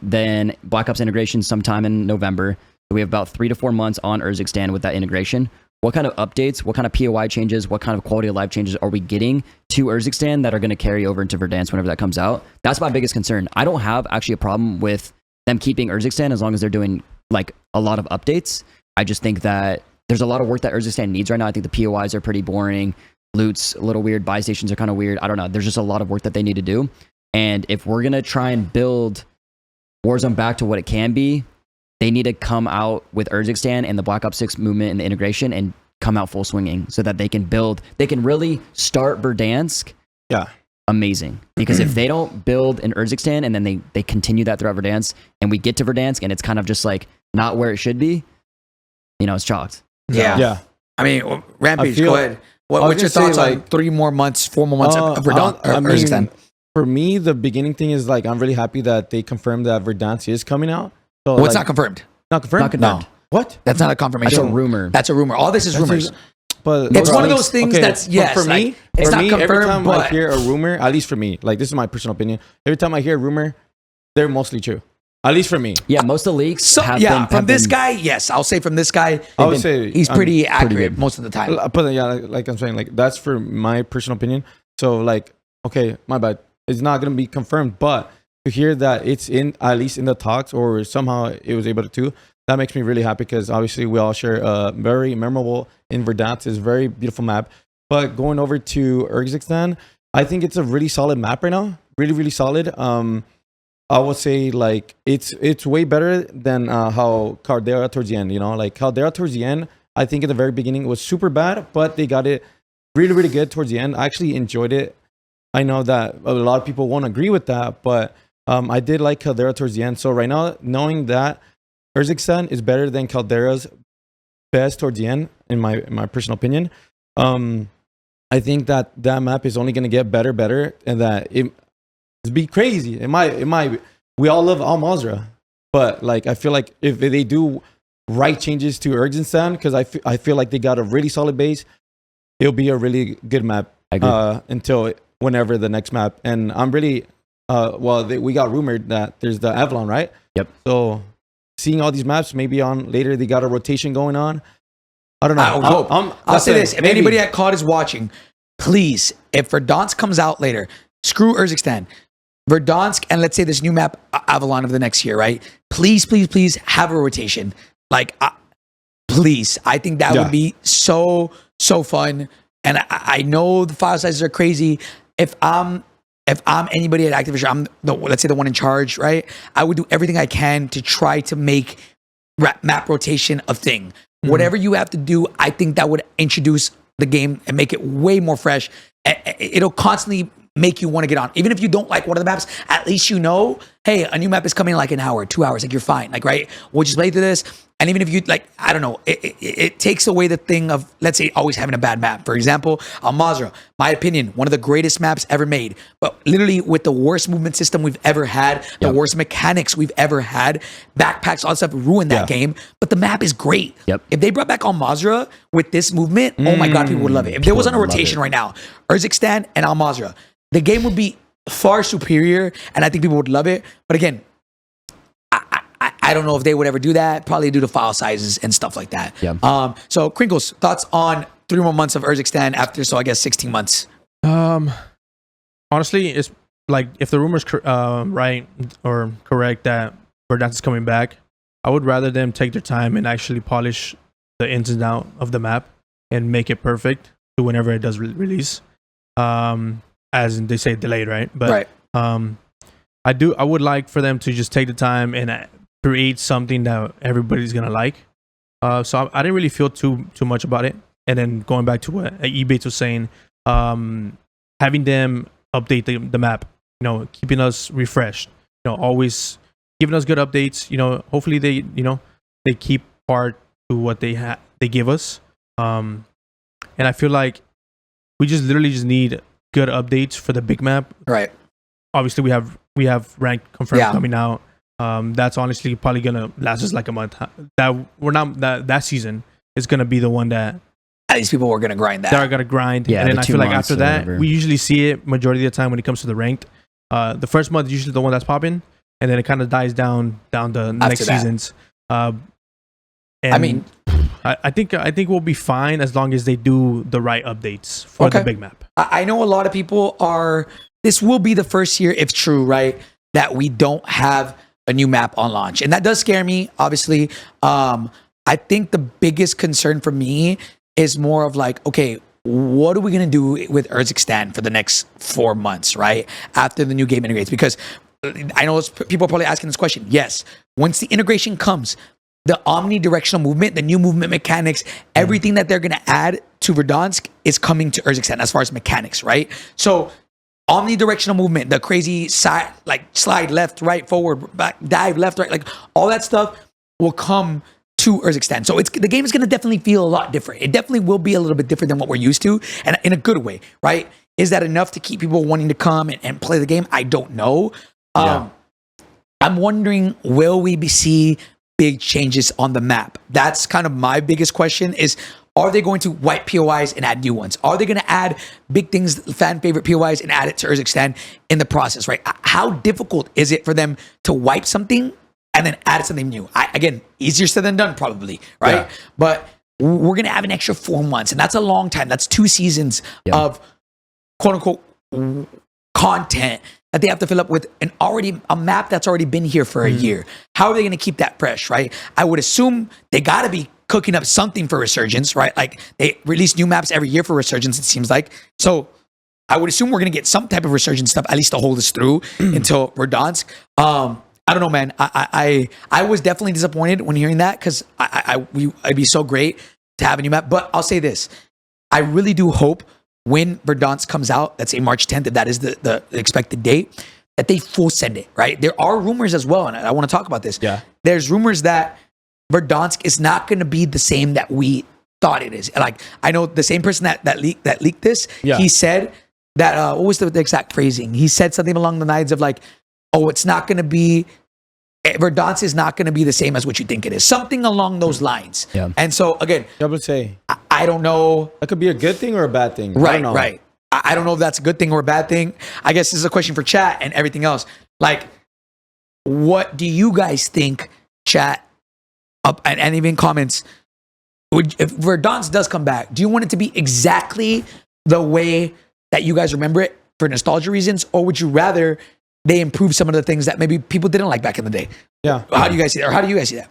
Then Black Ops integration sometime in November. So we have about 3 to 4 months on Urzikstan with that integration. What kind of updates, what kind of POI changes, what kind of quality of life changes are we getting to Urzikstan that are going to carry over into Verdansk whenever that comes out? That's my biggest concern. I don't have actually a problem with them keeping Urzikstan as long as they're doing like a lot of updates. I just think that there's a lot of work that Urzikstan needs right now. I think the POIs are pretty boring. Loot's a little weird. Buy stations are kind of weird. I don't know. There's just a lot of work that they need to do. And if we're going to try and build Warzone back to what it can be, they need to come out with Urzikstan and the Black Ops 6 movement and the integration and come out full swinging so that they can really start Verdansk. Yeah. Amazing. Because if they don't build an Urzikstan and then they continue that throughout Verdansk and we get to Verdansk and it's kind of just like not where it should be, it's chalked. Yeah. Yeah. I mean, Rampage, go ahead. What's your thoughts on 4 more months of Urzikstan? For me, the beginning thing is like, I'm really happy that they confirmed that Verdansk is coming out. So What's not confirmed? Not confirmed? Not confirmed. No. What? That's not a confirmation. That's a rumor. That's a rumor. All this is rumors. But It's one of those things that's, yes. For me, it's not confirmed, every time but I hear a rumor, at least for me, like this is my personal opinion, every time I hear a rumor, they're mostly true. At least for me. Yeah, most of the leaks from this guy, yes. I'll say from this guy, I would say he's pretty accurate good. most of the time. But yeah, like I'm saying, like that's for my personal opinion. So like, okay, my bad. It's not going to be confirmed, but to hear that it's at least in the talks or somehow it was able to, that makes me really happy because obviously we all share very memorable in Verdansk. It's a very beautiful map. But going over to Urzikstan, I think it's a really solid map right now. Really, really solid. I would say like it's way better than how Caldera towards the end, like Caldera towards the end, I think at the very beginning it was super bad, but they got it really, really good towards the end. I actually enjoyed it. I know that a lot of people won't agree with that, but I did like Caldera towards the end. So right now, knowing that Urzikstan is better than Caldera's best towards the end, in my personal opinion, I think that map is only going to get better, and that it's be crazy. It might. We all love Al Mazrah, but like I feel like if they do right changes to Urzikstan, because I feel like they got a really solid base, it'll be a really good map until whenever the next map. And I'm really we got rumored that there's the Avalon, right? Yep. So seeing all these maps, maybe on later they got a rotation going on. I don't know. I'll say this: if anybody at COD is watching, please, if Verdansk comes out later, screw Urzikstan. Verdansk and let's say this new map Avalon of the next year, right? Please have a rotation. Like, please, I think that would be so fun. And I know the file sizes are crazy. If I'm anybody at Activision, I'm let's say the one in charge, right? I would do everything I can to try to make map rotation a thing. Mm-hmm. Whatever you have to do, I think that would introduce the game and make it way more fresh. It'll constantly make you want to get on. Even if you don't like one of the maps, at least hey, a new map is coming in like an hour, 2 hours, like you're fine. Like, right? We'll just play through this. And even if you I don't know, it takes away the thing of, let's say, always having a bad map. For example, Al Mazrah, my opinion, one of the greatest maps ever made, but literally with the worst movement system we've ever had, the worst mechanics we've ever had, backpacks, all that stuff ruined that game, but the map is great. Yep. If they brought back Al Mazrah with this movement, oh my God, people would love it. If there was on a rotation right now, Urzikstan and Al Mazrah, the game would be far superior, and I think people would love it. But again, I don't know if they would ever do that. Probably due to file sizes and stuff like that. Yeah. So, Krinkz, thoughts on 3 more months of Urzikstan after, so I guess 16 months? Honestly, it's like if the rumor's right or correct that Verdansk is coming back, I would rather them take their time and actually polish the ins and outs of the map and make it perfect to whenever it does release. As they say, delayed, right? But I would like for them to just take the time and create something that everybody's gonna like. So I didn't really feel too much about it. And then going back to what Ebatez was saying, having them update the map, keeping us refreshed, always giving us good updates. Hopefully they keep part to what they give us. And I feel like we literally just need good updates for the big map. Right. Obviously, we have ranked confirmed coming out. That's honestly probably gonna last us like a month. That season is gonna be the one that at least people are gonna grind that. They're gonna grind. Yeah, and then I feel like after that, whatever. we usually see it majority of the time when it comes to the ranked. The first month is usually the one that's popping, and then it kind of dies down the next seasons. And I mean, I think we'll be fine as long as they do the right updates for the big map. I know a lot of people are. This will be the first year, if true, right, that we don't have a new map on launch, and that does scare me. Obviously, I think the biggest concern for me is more of like, okay, what are we going to do with Urzikstan for the next 4 months, right? After the new game integrates? Because I know people are probably asking this question. Yes, once the integration comes, the omnidirectional movement, the new movement mechanics, everything that they're going to add to Verdansk is coming to Urzikstan as far as mechanics, right? So omnidirectional movement, the crazy side, like slide left, right, forward, back, dive left, right, like all that stuff will come to Urzikstan. So the game is going to definitely feel a lot different. It definitely will be a little bit different than what we're used to, and in a good way, right? Is that enough to keep people wanting to come and play the game? I don't know. I'm wondering, will we see big changes on the map? That's kind of my biggest question is, are they going to wipe POIs and add new ones? Are they going to add big things, fan favorite POIs, and add it to Urzikstan in the process, right? How difficult is it for them to wipe something and then add something new? Again, easier said than done probably, right? Yeah. But we're going to have an extra 4 months, and that's a long time. That's 2 seasons of quote unquote content that they have to fill up with a map that's already been here for a year. How are they going to keep that fresh, right? I would assume they got to be cooking up something for Resurgence, right? Like they release new maps every year for Resurgence, it seems like. So I would assume we're going to get some type of Resurgence stuff, at least to hold us through until Verdansk. I don't know, man. I was definitely disappointed when hearing that, because it'd be so great to have a new map. But I'll say this. I really do hope when Verdansk comes out, let's say March 10th, if that is the expected date, that they full send it, right? There are rumors as well, and I want to talk about this. Yeah. There's rumors that Verdansk is not going to be the same that we thought it is. Like, I know the same person that leaked this, he said that, what was the exact phrasing? He said something along the lines of like, oh, it's not going to be, Verdansk is not going to be the same as what you think it is. Something along those lines. Yeah. And so, again, I don't know. That could be a good thing or a bad thing. Right, right. I don't know if that's a good thing or a bad thing. I guess this is a question for chat and everything else. Like, what do you guys think, chat, and even comments, if Verdansk does come back, do you want it to be exactly the way that you guys remember it for nostalgia reasons, or would you rather they improve some of the things that maybe people didn't like back in the day? Yeah. How do you guys see that? Or how do you guys see that?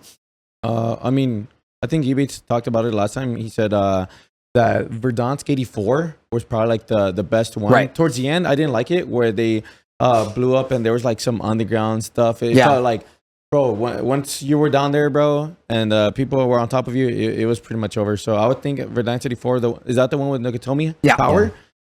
I mean, I think Ebatez talked about it last time. He said that Verdansk 84 was probably like the best one. Right. Towards the end, I didn't like it where they blew up and there was like some underground stuff. It felt like, bro, once you were down there, bro, and people were on top of you, it was pretty much over. So I would think Verdansk 84, is that the one with Nakatomi? Yeah. Power?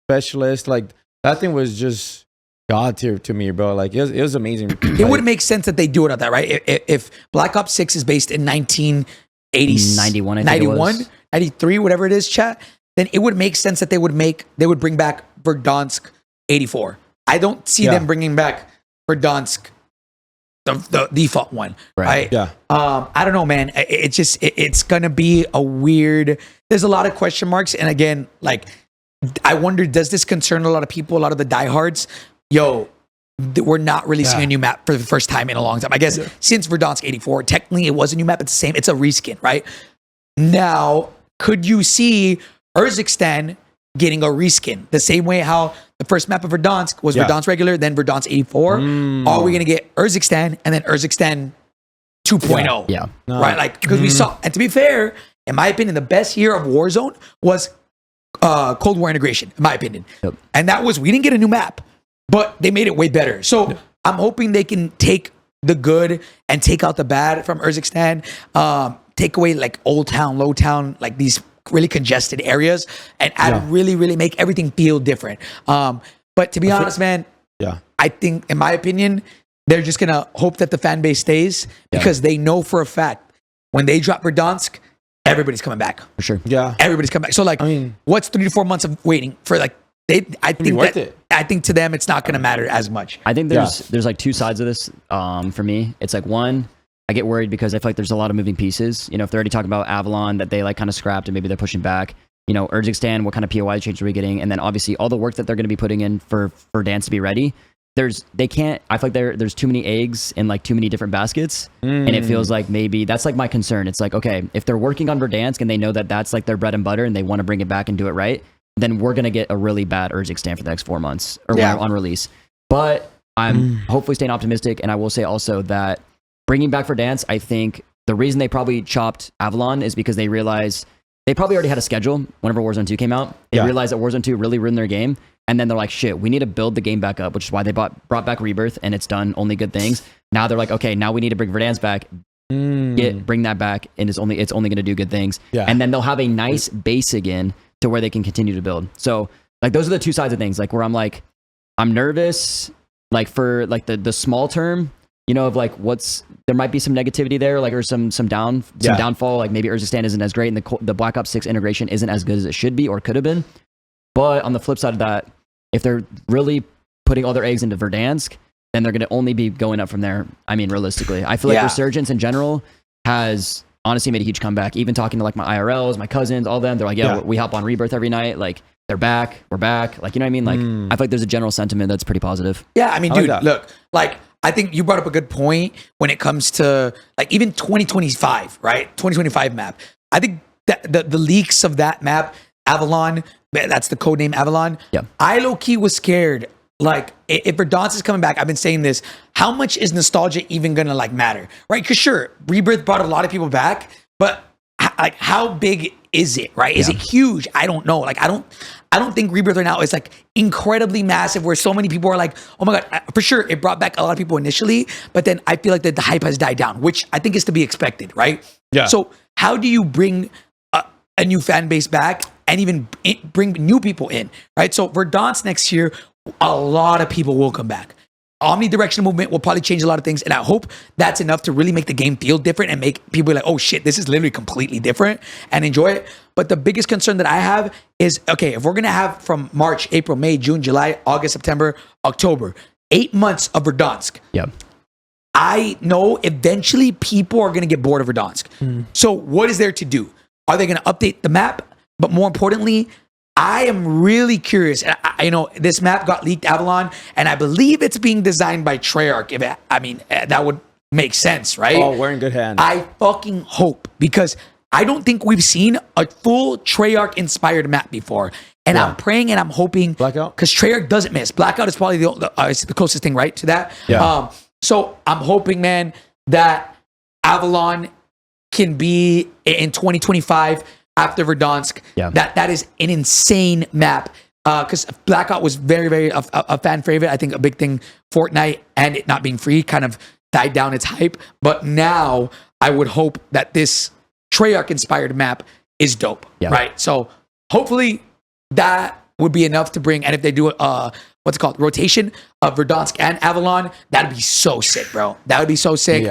Specialist. Like, that thing was just God tier to me, bro. Like, it was amazing. It would make sense that they do it on that, right? If Black Ops 6 is based in 1991, I think 91, 93, whatever it is, chat, then it would make sense that they would bring back Verdansk 84. I don't see them bringing back Verdansk, the default one, right? Yeah. I don't know, man. It's gonna be a weird. There's a lot of question marks, and again, like, I wonder, does this concern a lot of people, a lot of the diehards? Yo, we're not releasing a new map for the first time in a long time. I guess since Verdansk 84, technically it was a new map. It's the same. It's a reskin, right? Now, could you see Urzikstan getting a reskin the same way how the first map of Verdansk was Verdansk regular, then Verdansk 84? Are we going to get Urzikstan and then Urzikstan 2.0? Yeah. Right? Like, because we saw, and to be fair, in my opinion, the best year of Warzone was Cold War integration, in my opinion. Yep. And that was, we didn't get a new map, but they made it way better. So I'm hoping they can take the good and take out the bad from Urzikstan, take away like Old Town, Low Town, like these really congested areas, and really make everything feel different. But to be honest, man, I think, in my opinion, they're just gonna hope that the fan base stays, because they know for a fact when they drop Verdansk, everybody's coming back. For sure. Yeah. Everybody's coming back. So like, I mean, what's 3 to 4 months of waiting for, like, I think to them it's not going to matter as much. I think there's like 2 sides of this. For me, it's like, one, I get worried because I feel like there's a lot of moving pieces. You know, if they're already talking about Avalon that they like kind of scrapped and maybe they're pushing back. You know, Urzikstan, what kind of POI change are we getting? And then obviously all the work that they're going to be putting in for Verdansk to be ready. I feel like there's too many eggs in like too many different baskets. And it feels like maybe that's like my concern. It's like, okay, if they're working on Verdansk and they know that that's like their bread and butter and they want to bring it back and do it right, then we're going to get a really bad Urzikstan for the next 4 months or on release. But I'm hopefully staying optimistic. And I will say also that bringing back Verdansk, I think the reason they probably chopped Avalon is because they realize they probably already had a schedule whenever Warzone 2 came out. They realized that Warzone 2 really ruined their game. And then they're like, shit, we need to build the game back up, which is why they brought back Rebirth, and it's done only good things. Now they're like, okay, now we need to bring Verdansk back, bring that back, and it's only going to do good things. Yeah. And then they'll have a nice base again to where they can continue to build. So like those are the two sides of things. Like where I'm like, I'm nervous, like for like the small term, you know, of like there might be some negativity there, like or some downfall. Like maybe Urzikstan isn't as great, and the Black Ops 6 integration isn't as good as it should be or could have been. But on the flip side of that, if they're really putting all their eggs into Verdansk, then they're going to only be going up from there. I mean, realistically, I feel like Resurgence in general has honestly made a huge comeback. Even talking to like my IRLs, my cousins, all of them, they're like, we hop on Rebirth every night. Like they're back, we're back. Like, you know what I mean? Like I feel like there's a general sentiment that's pretty positive. Yeah, I mean, dude, look, like I think you brought up a good point when it comes to like even 2025, right? 2025 map. I think that the leaks of that map, Avalon, that's the code name Avalon. Yeah. I low-key was scared. Like, if Verdansk is coming back, I've been saying this, how much is nostalgia even gonna like matter? Right? Because sure, Rebirth brought a lot of people back, but like how big is it, right? Is it huge? I don't know. Like I don't think Rebirth right now is like incredibly massive where so many people are like, oh my God, for sure it brought back a lot of people initially, but then I feel like the hype has died down, which I think is to be expected, right? Yeah. So how do you bring a new fan base back and even bring new people in, right? So Verdansk next year, a lot of people will come back. Omnidirectional movement will probably change a lot of things, and I hope that's enough to really make the game feel different and make people be like, oh shit, this is literally completely different, and enjoy it. But the biggest concern that I have is, okay, if we're gonna have from March, April, May, June, July, August, September, October, 8 months of Verdansk. Yeah. I know eventually people are gonna get bored of Verdansk. So what is there to do? Are they gonna update the map? But more importantly, I am really curious. You know, this map got leaked, Avalon, and I believe it's being designed by Treyarch. That would make sense, right? Oh, we're in good hands. I fucking hope, because I don't think we've seen a full Treyarch-inspired map before. And I'm praying and I'm hoping, Blackout, because Treyarch doesn't miss. Blackout is probably the closest thing, right, to that. Yeah. So I'm hoping, man, that Avalon can be in 2025 after Verdansk. Yeah. That is an insane map. Because Blackout was very, very a fan favorite. I think a big thing, Fortnite and it not being free kind of died down its hype. But now I would hope that this Treyarch-inspired map is dope, right? So hopefully that would be enough to bring. And if they do what's it called, rotation of Verdansk and Avalon, that'd be so sick, bro. That would be so sick.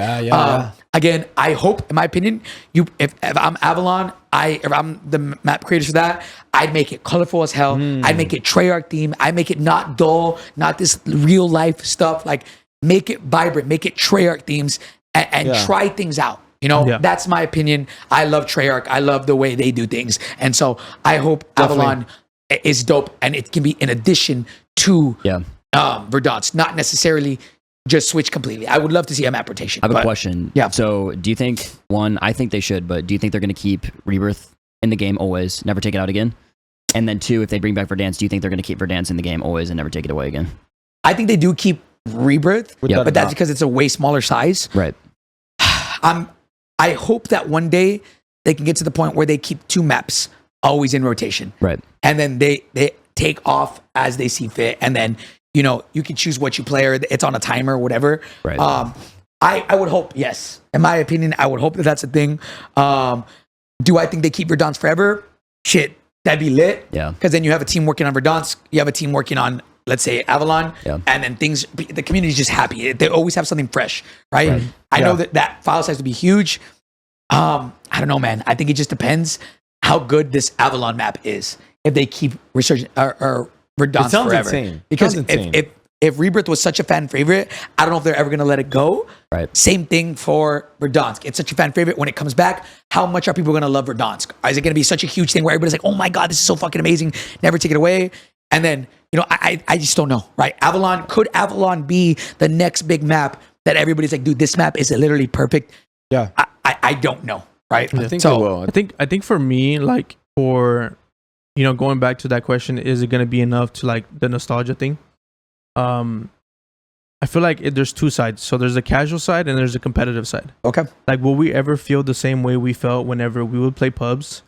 Again, I hope, in my opinion, if I'm Avalon, if I'm the map creators for that, I'd make it colorful as hell. I'd make it Treyarch theme. I'd make it not dull, not this real life stuff. Like, make it vibrant, make it Treyarch themes, and try things out. You know, that's my opinion. I love Treyarch. I love the way they do things. And so I hope Avalon is dope, and it can be in addition to Verdansk, not necessarily just switch completely. I would love to see a map rotation. I have a question. Yeah. So do you think, one, I think they should, but do you think they're going to keep Rebirth in the game always, never take it out again? And then two, if they bring back Verdansk, do you think they're going to keep Verdansk in the game always and never take it away again? I think they do keep Rebirth, but that's because it's a way smaller size. Right. I hope that one day they can get to the point where they keep two maps always in rotation. Right. And then they take off as they see fit. And then, you know, you can choose what you play, or it's on a timer or whatever. Right. I would hope, yes. In my opinion, I would hope that that's a thing. Do I think they keep Verdansk forever? Shit, that'd be lit. Yeah. Because then you have a team working on Verdansk. You have a team working on, let's say, Avalon. Yeah. And then the community's just happy. They always have something fresh, right? I know that file size would be huge. I don't know, man. I think it just depends how good this Avalon map is. If they keep Resurgence or Verdansk forever. Insane. Because if Rebirth was such a fan favorite, I don't know if they're ever going to let it go. Right. Same thing for Verdansk. It's such a fan favorite. When it comes back, how much are people going to love Verdansk? Is it going to be such a huge thing where everybody's like, oh my God, this is so fucking amazing, never take it away? And then, you know, I just don't know, right? Could Avalon be the next big map that everybody's like, dude, this map is literally perfect? Yeah. I don't know, right? I think so. They will. I think for me, like, for, you know, going back to that question, is it going to be enough to like the nostalgia thing? I feel like there's two sides. So there's a casual side and there's a competitive side. Okay. Like, will we ever feel the same way we felt whenever we would play pubs?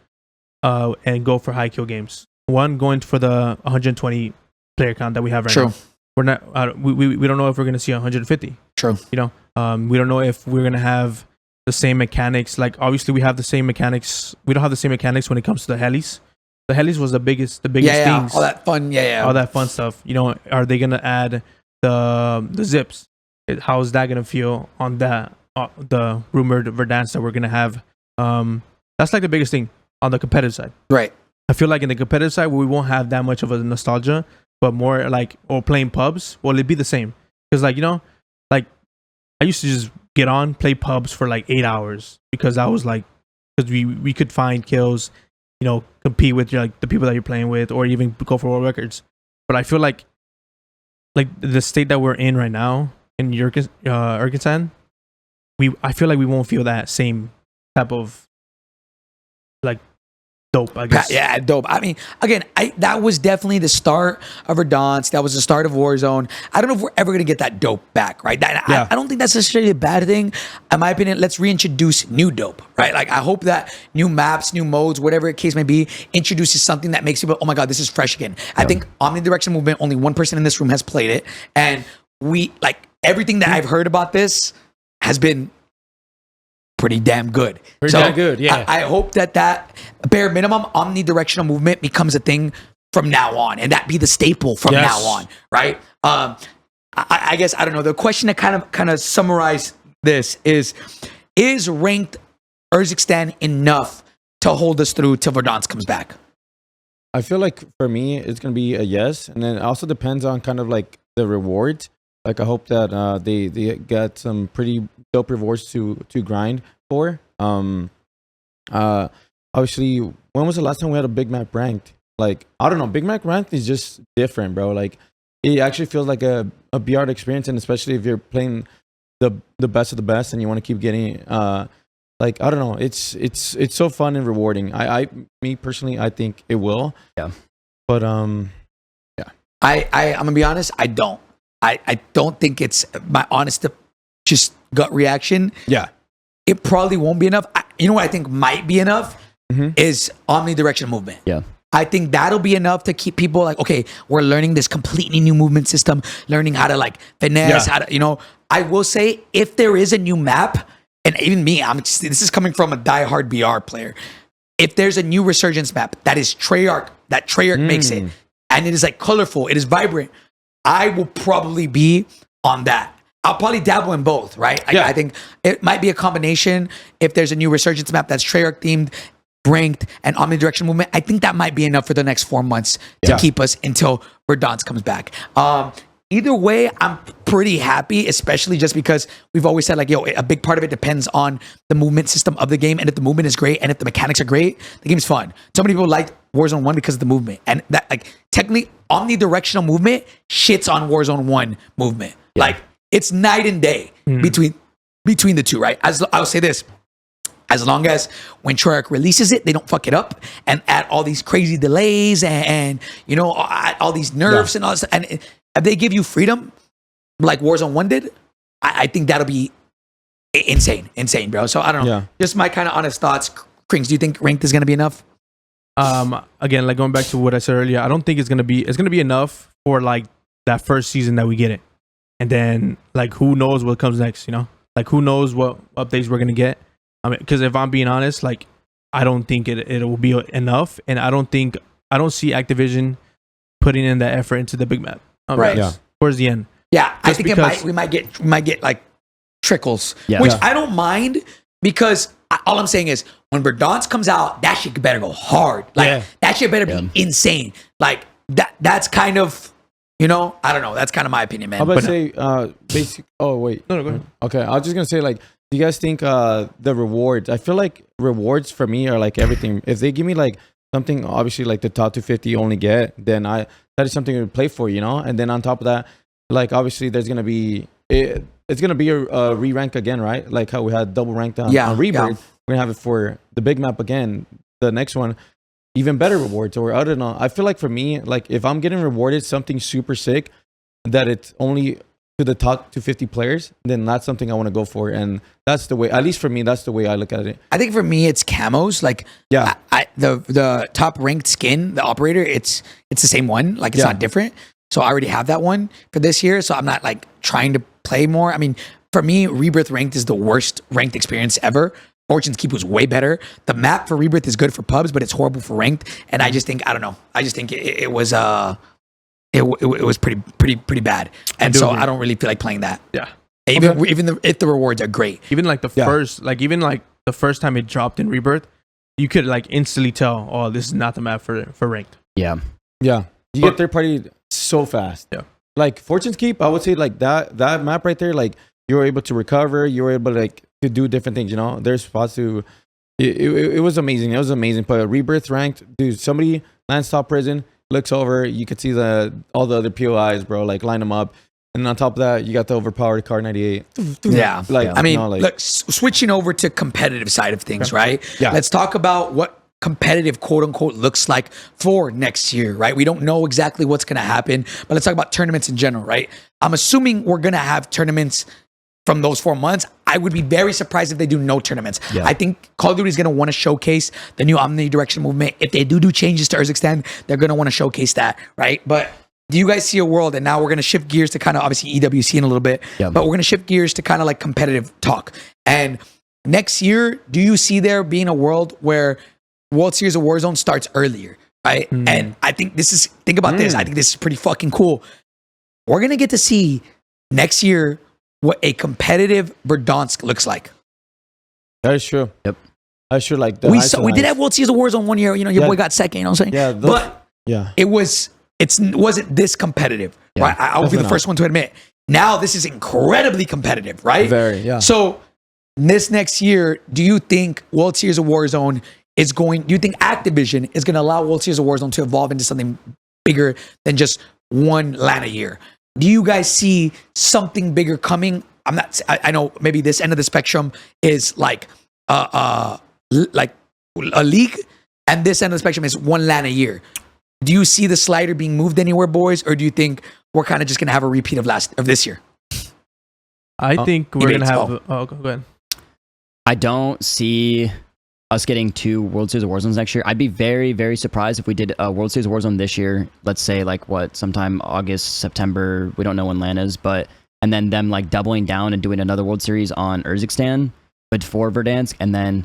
and go for high kill games. One, going for the 120 player count that we have right True. now. We're not. We don't know if we're gonna see 150. True. You know, we don't know if we're gonna have the same mechanics. Like obviously, we have the same mechanics. We don't have the same mechanics when it comes to the helis. The helis was the biggest things. All that fun. Yeah. All that fun stuff. You know, are they gonna add the zips? How is that gonna feel on that the rumored Verdansk that we're gonna have? That's like the biggest thing on the competitive side. Right. I feel like in the competitive side, we won't have that much of a nostalgia, but more like, or playing pubs, well, it'd be the same. Because, like, you know, like, I used to just get on, play pubs for like 8 hours because I was like, because we could find kills, you know, compete with like the people that you're playing with, or even go for world records. But I feel like the state that we're in right now in Urzikstan, I feel like we won't feel that same type of like dope, I guess. Yeah, dope. I mean, again, that was definitely the start of Verdansk. That was the start of Warzone. I don't know if we're ever going to get that dope back, right? I don't think that's necessarily a bad thing. In my opinion, let's reintroduce new dope, right? Like, I hope that new maps, new modes, whatever the case may be, introduces something that makes people, oh my God, this is fresh again. Yeah. I think Omnidirectional Movement, only one person in this room has played it. And everything that I've heard about this has been pretty damn good. Yeah. I hope that bare minimum omnidirectional movement becomes a thing from now on, and that be the staple from now on, right? I guess, I don't know. The question that kind of summarize this is ranked Urzikstan enough to hold us through till Verdansk comes back? I feel like for me, it's going to be a yes. And then it also depends on kind of like the rewards. Like, I hope that they get some pretty dope rewards to grind for. Obviously, when was the last time we had a Big Mac ranked? Like, I don't know. Big Mac ranked is just different, bro. Like, it actually feels like a BR experience, and especially if you're playing the best of the best and you want to keep getting like, I don't know. It's so fun and rewarding. Me personally, I think it will. Yeah. But yeah. I'm gonna be honest. I don't think it's my honest, just gut reaction. Yeah. It probably won't be enough. You know what I think might be enough is omnidirectional movement. Yeah. I think that'll be enough to keep people like, okay, we're learning this completely new movement system, learning how to like finesse, how to, you know. I will say, if there is a new map, and even me, this is coming from a diehard BR player. If there's a new Resurgence map that is Treyarch, that Treyarch makes it, and it is like colorful, it is vibrant, I will probably be on that. I'll probably dabble in both, right? I think it might be a combination. If there's a new Resurgence map that's Treyarch themed, ranked, and omnidirectional movement, I think that might be enough for the next 4 months to keep us until Verdansk comes back. Either way, I'm pretty happy, especially just because we've always said, like, yo, a big part of it depends on the movement system of the game. And if the movement is great and if the mechanics are great, the game's fun. So many people liked Warzone 1 because of the movement. And that, like, technically, omnidirectional movement shits on Warzone 1 movement. Yeah. Like, it's night and day between the two, right? I'll say this. As long as when Treyarch releases it, they don't fuck it up and add all these crazy delays and you know, all these nerfs and all this. And if they give you freedom, like Warzone 1 did, I think that'll be insane, bro. So I don't know. Yeah. Just my kind of honest thoughts. Krinkz, do you think ranked is going to be enough? Again, like going back to what I said earlier, I don't think it's going to be enough for like that first season that we get it. And then like, who knows what comes next, you know? Like, who knows what updates we're going to get? I mean, because if I'm being honest, like, I don't think it will be enough. And I don't see Activision putting in that effort into the big map. Right. Yeah. Towards the end. Yeah, I think we might get like trickles, which I don't mind, because all I'm saying is when Verdansk comes out, that shit better go hard. Like that shit better be insane. Like that's kind of, you know, I don't know. That's kind of my opinion, man. I'm about to say basic. Oh wait, no, go ahead. Okay, I was just gonna say, like, do you guys think the rewards? I feel like rewards for me are like everything. If they give me like something, obviously like the top 250 only get, then that is something to play for, you know. And then on top of that, like, obviously there's gonna be it's gonna be a re-rank again, right? Like how we had double ranked on Rebirth. Yeah. We're gonna have it for the big map again. The next one, even better rewards, or I don't know. I feel like for me, like if I'm getting rewarded something super sick, that it's only to the top 250 players, then that's something I want to go for. And that's the way, at least for me, that's the way I look at it. I think for me, it's camos. Like, yeah, the top ranked skin, the operator, it's the same one. Like, it's not different. So I already have that one for this year. So I'm not like trying to play more. I mean, for me, Rebirth ranked is the worst ranked experience ever. Fortune's Keep was way better. The map for Rebirth is good for pubs, but it's horrible for ranked. And I just think, I don't know. I just think it was pretty bad. And so I don't really feel like playing that. Yeah. Even if the rewards are great. Even like the first time it dropped in Rebirth, you could like instantly tell, oh, this is not the map for ranked. Yeah. Yeah. You get third party so fast. Yeah. Like Fortune's Keep, I would say like that map right there, like you were able to recover, you were able to like to do different things, you know? There's spots to it was amazing. It was amazing. But Rebirth ranked, dude, somebody lands top prison, looks over, you could see all the other POIs, bro, like line them up. And on top of that, you got the overpowered Car 98. Yeah. Like, I mean, you know, like, look, switching over to competitive side of things, right? Yeah. Let's talk about what competitive, quote unquote, looks like for next year, right? We don't know exactly what's going to happen, but let's talk about tournaments in general, right? I'm assuming we're going to have tournaments from those 4 months. I would be very surprised if they do no tournaments. Yeah. I think Call of Duty is going to want to showcase the new omnidirectional movement. If they do changes to Urzikstan, they're going to want to showcase that, right? But do you guys see a world, and now we're going to shift gears to kind of obviously EWC in a little bit, but we're going to shift gears to kind of like competitive talk. And next year, do you see there being a world where World Series of Warzone starts earlier, right? And I think think about this. I think this is pretty fucking cool. We're going to get to see next year what a competitive Verdansk looks like. that is true. Yep. That's true. Like We did have World Series of Warzone 1 year. You know, your boy got second, you know what I'm saying? Yeah, It wasn't this competitive, right? I'll be the first one to admit. Now this is incredibly competitive, right? Very, yeah. So this next year, do you think World Series of Warzone do you think Activision is going to allow World Series of Warzone to evolve into something bigger than just one LAN a year? Do you guys see something bigger coming? I know maybe this end of the spectrum is like a league, and this end of the spectrum is one LAN a year. Do you see the slider being moved anywhere, boys, or do you think we're kind of just going to have a repeat of this year? I think we're going to have... Oh, go ahead. I don't see us getting 2 World Series of Warzones next year. I'd be very, very surprised if we did a World Series of Warzone this year. Let's say like sometime August, September. We don't know when LAN is, and then them like doubling down and doing another World Series on Urzikstan, but for Verdansk, and then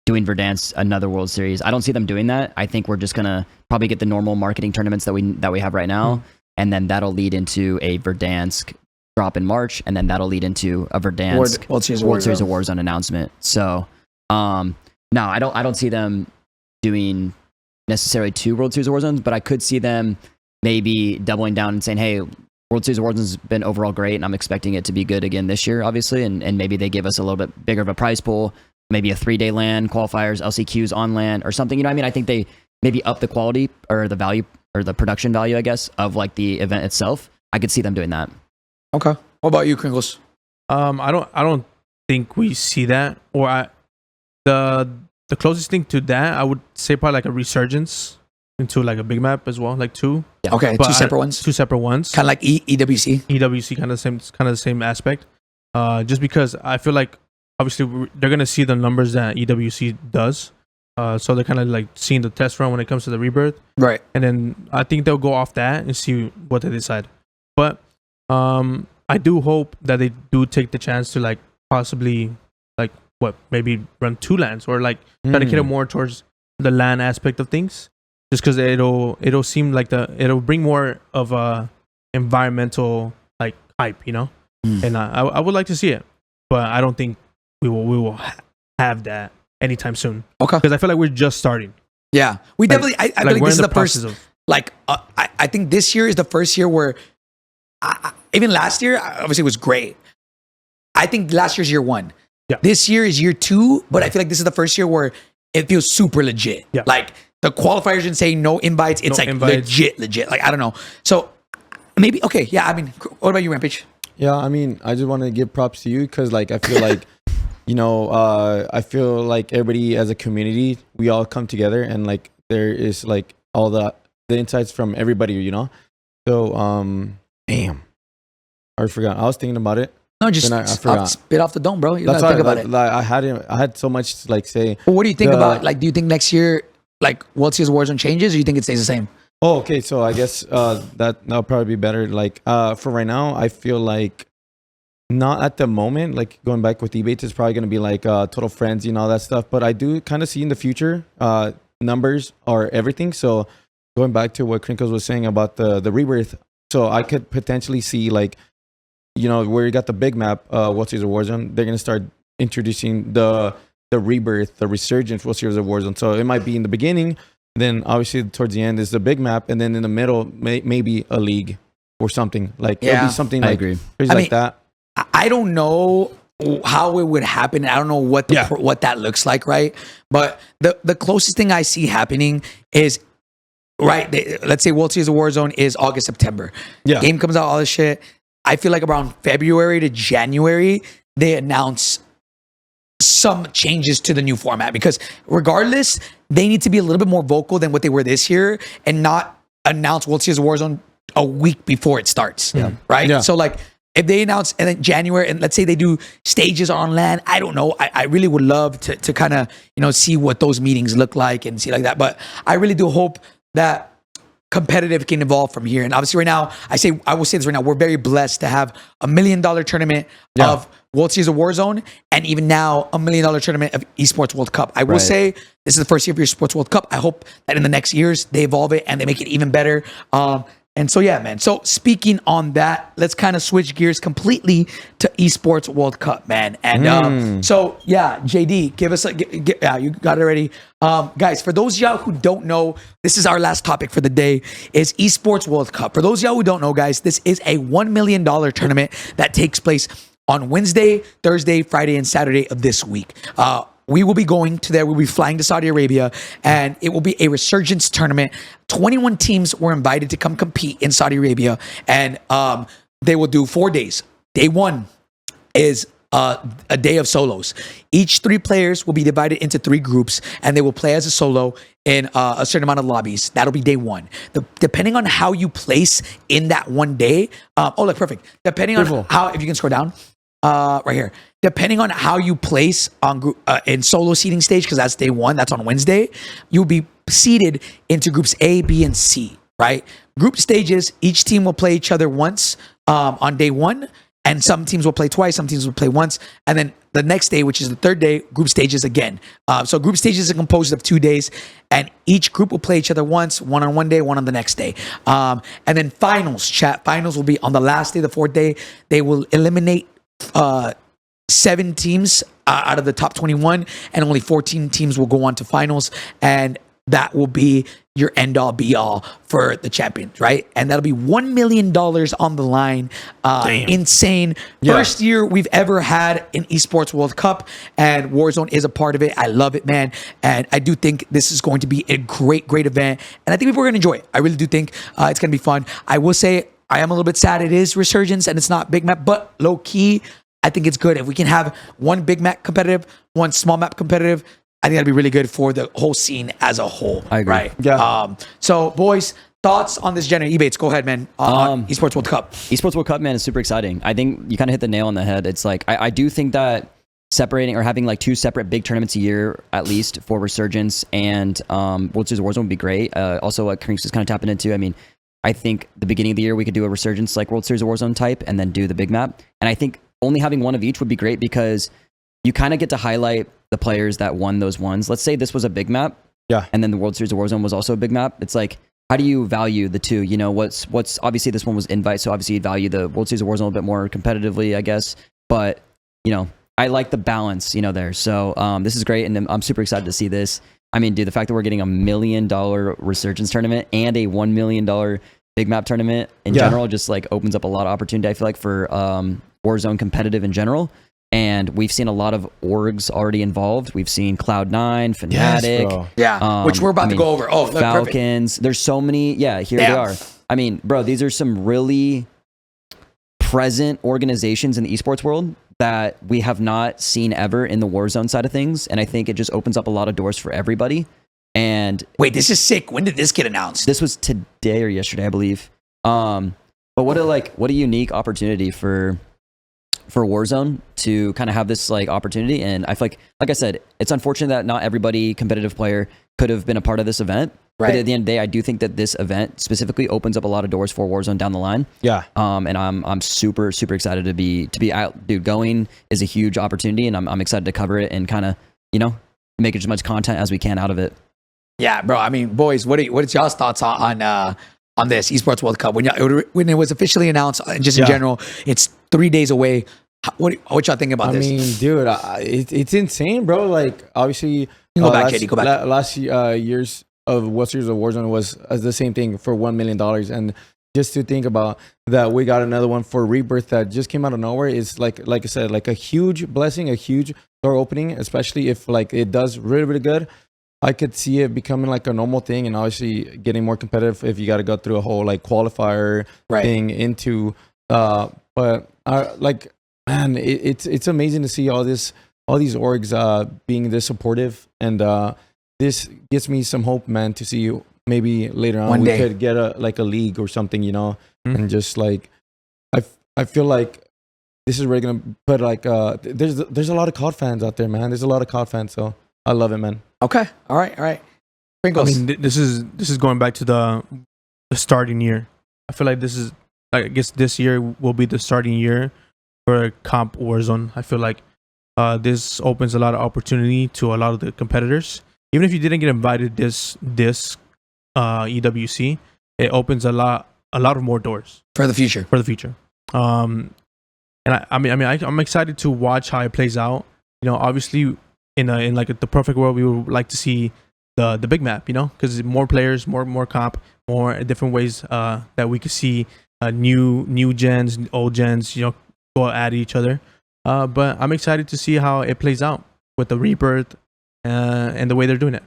doing Verdansk another World Series. I don't see them doing that. I think we're just gonna probably get the normal marketing tournaments that we have right now, and then that'll lead into a Verdansk drop in March, and then that'll lead into a Verdansk World Series of Warzone announcement. So, no, I don't see them doing necessarily 2 World Series of Warzones, but I could see them maybe doubling down and saying, hey, World Series of Warzone's been overall great, and I'm expecting it to be good again this year, obviously, and maybe they give us a little bit bigger of a prize pool, maybe a 3-day LAN, qualifiers, LCQs on LAN, or something. You know what I mean? I think they maybe up the quality or the value or the production value, I guess, of like the event itself. I could see them doing that. Okay. What about you, Krinkz? I don't think we see that. Or the closest thing to that, I would say probably like a resurgence into like a big map as well, like 2. Yeah. Okay, but 2 separate ones. 2 separate ones. Kind of like EWC. EWC, kind of the same aspect. Just because I feel like obviously they're gonna see the numbers that EWC does. So they're kind of like seeing the test run when it comes to the Rebirth. Right. And then I think they'll go off that and see what they decide. But I do hope that they do take the chance to like possibly like maybe run 2 LANs or like try to cater more towards the LAN aspect of things, just because it'll seem like it'll bring more of a environmental like hype, you know. And I would like to see it, but I don't think we will have that anytime soon. Okay. Because I feel like we're just starting. Yeah, we definitely. I feel like this is the first. I think this year is the first year where, even last year obviously was great. I think last year's year 1. Yeah. This year is year 2, but I feel like this is the first year where it feels super legit. Yeah. Like the qualifiers didn't say no invites. It's legit. Like I don't know. So maybe okay. Yeah. I mean, what about you, Rampage? Yeah. I mean, I just want to give props to you because like I feel like you know I feel like everybody as a community we all come together and like there is like all the insights from everybody, you know. So damn. I forgot. I was thinking about it. No, just I forgot. spit off the dome, bro. You That's gotta why think about it. I had so much to like say. Well, what do you think about, like, do you think next year, like, World Series Warzone changes, or you think it stays the same? Oh, okay. So I guess that'll probably be better. Like for right now, I feel like not at the moment. Like going back with Ebatez is probably gonna be like Total Frenzy and all that stuff. But I do kind of see in the future numbers are everything. So going back to what Krinkz was saying about the rebirth, so I could potentially see like, you know, where you got the big map, World Series of Warzone, they're gonna start introducing the rebirth, the resurgence World Series of Warzone. So it might be in the beginning. Then obviously towards the end is the big map, and then in the middle maybe a league or something like it'll be something like agree. Like that. I don't know how it would happen. I don't know what what that looks like, right? But the closest thing I see happening is let's say World Series of Warzone is August, September. Yeah, game comes out, all this shit. I feel like around February to January they announce some changes to the new format, because regardless, they need to be a little bit more vocal than what they were this year and not announce World Series of Warzone a week before it starts. Right? Yeah. So like if they announce and then January, and let's say they do stages on LAN, I don't know. I really would love to kind of, you know, see what those meetings look like and see like that. But I really do hope that competitive can evolve from here. And obviously right now, I will say this right now, we're very blessed to have $1 million tournament of World Series of Warzone, and even now $1 million tournament of Esports World Cup. I will say this is the first year of your Esports World Cup. I hope that in the next years they evolve it and they make it even better. And so, yeah, man. So speaking on that, let's kind of switch gears completely to Esports World Cup, man. And so, yeah, JD, give us you got it already. Guys, for those of y'all who don't know, this is our last topic for the day, is Esports World Cup. For those of y'all who don't know, guys, this is a $1 million tournament that takes place on Wednesday, Thursday, Friday, and Saturday of this week. We will be going to there. We'll be flying to Saudi Arabia, and it will be a resurgence tournament. 21 teams were invited to come compete in Saudi Arabia, and they will do 4 days. Day one is a day of solos. Each 3 players will be divided into 3 groups, and they will play as a solo in a certain amount of lobbies. That'll be day one. Depending on how you place in that one day, look, perfect. Depending on how, if you can scroll down, right here. Depending on how you place on group in solo seeding stage, because that's day one, that's on Wednesday, you'll be seeded into groups A, B, and C, right? Group stages, each team will play each other once on day one, and some teams will play twice, some teams will play once, and then the next day, which is the third day, group stages again. So group stages are composed of 2 days, and each group will play each other once, one on one day, one on the next day. And then finals, chat. Finals will be on the last day, the 4th day. They will eliminate 7 teams out of the top 21, and only 14 teams will go on to finals, and that will be your end all be all for the champions, right? And that'll be $1 million on the line. Insane. First year we've ever had an Esports World Cup, and Warzone is a part of it. I love it, man. And I do think this is going to be a great event, and I think people are going to enjoy it. I really do think it's going to be fun. I will say I am a little bit sad it is Resurgence and it's not big map, but low key, I think it's good. If we can have one big map competitive, one small map competitive, I think that'd be really good for the whole scene as a whole. I agree. Right? Yeah. So, boys, thoughts on this January Ebates? Go ahead, man. On Esports World Cup. Esports World Cup, man, is super exciting. I think you kind of hit the nail on the head. It's like, I do think that separating or having like 2 separate big tournaments a year, at least for Resurgence and World Series of Warzone would be great. Also, what Krinkz is kind of tapping into, I mean, I think the beginning of the year we could do a Resurgence like World Series of Warzone type and then do the big map. And I think only having one of each would be great because you kind of get to highlight the players that won those ones. Let's say this was a big map, and then the World Series of Warzone was also a big map. It's like, how do you value the two? You know, what's obviously this one was invite, so obviously you value the World Series of Warzone a bit more competitively, I guess. But you know, I like the balance, you know, there. So this is great, and I'm super excited to see this. I mean, dude, the fact that we're getting $1 million Resurgence tournament and a $1 million big map tournament in general just like opens up a lot of opportunity, I feel like, for Warzone competitive in general. And we've seen a lot of orgs already involved. We've seen Cloud9, Fnatic, which we're about to go over. Oh, Falcons. Perfect. There's so many. Yeah, here they are. I mean, bro, these are some really present organizations in the esports world that we have not seen ever in the Warzone side of things. And I think it just opens up a lot of doors for everybody. And wait, this is sick. When did this get announced? This was today or yesterday, I believe. But what a unique opportunity for Warzone to kind of have this like opportunity. And I feel like I said, it's unfortunate that not everybody competitive player could have been a part of this event. Right. But at the end of the day, I do think that this event specifically opens up a lot of doors for Warzone down the line. Yeah. And I'm super excited to be out. Dude, going is a huge opportunity, and I'm excited to cover it and kind of make as much content as we can out of it. Yeah, bro. I mean, boys, what is y'all's thoughts on this Esports World Cup when it was officially announced? Just in general, it's 3 days away. What y'all think about this? I mean, dude, it's insane, bro. Like, obviously, you can go back, Katie. Go back. Last years of Warzone was the same thing for $1 million, and just to think about that, we got another one for Rebirth that just came out of nowhere is like I said, like a huge blessing, a huge door opening, especially if like it does really good. I could see it becoming like a normal thing, and obviously getting more competitive if you got to go through a whole like qualifier thing into. But like, man, it's amazing to see all these orgs being this supportive, and this gives me some hope, man, to see maybe later on we could get a league or something, and just like I feel like this is really gonna put like there's a lot of COD fans out there, man. There's a lot of COD fans, so I love it, man. Okay, all right. Krinkz. I mean, this is going back to the starting year. I feel like I guess this year will be the starting year for Comp Warzone. I feel like this opens a lot of opportunity to a lot of the competitors. Even if you didn't get invited this EWC, it opens a lot of more doors for the future. And I'm excited to watch how it plays out. Obviously, in like the perfect world, we would like to see the big map. Because more players, more comp, more different ways that we could see new gens, old gens, go at each other. But I'm excited to see how it plays out with the Rebirth and the way they're doing it.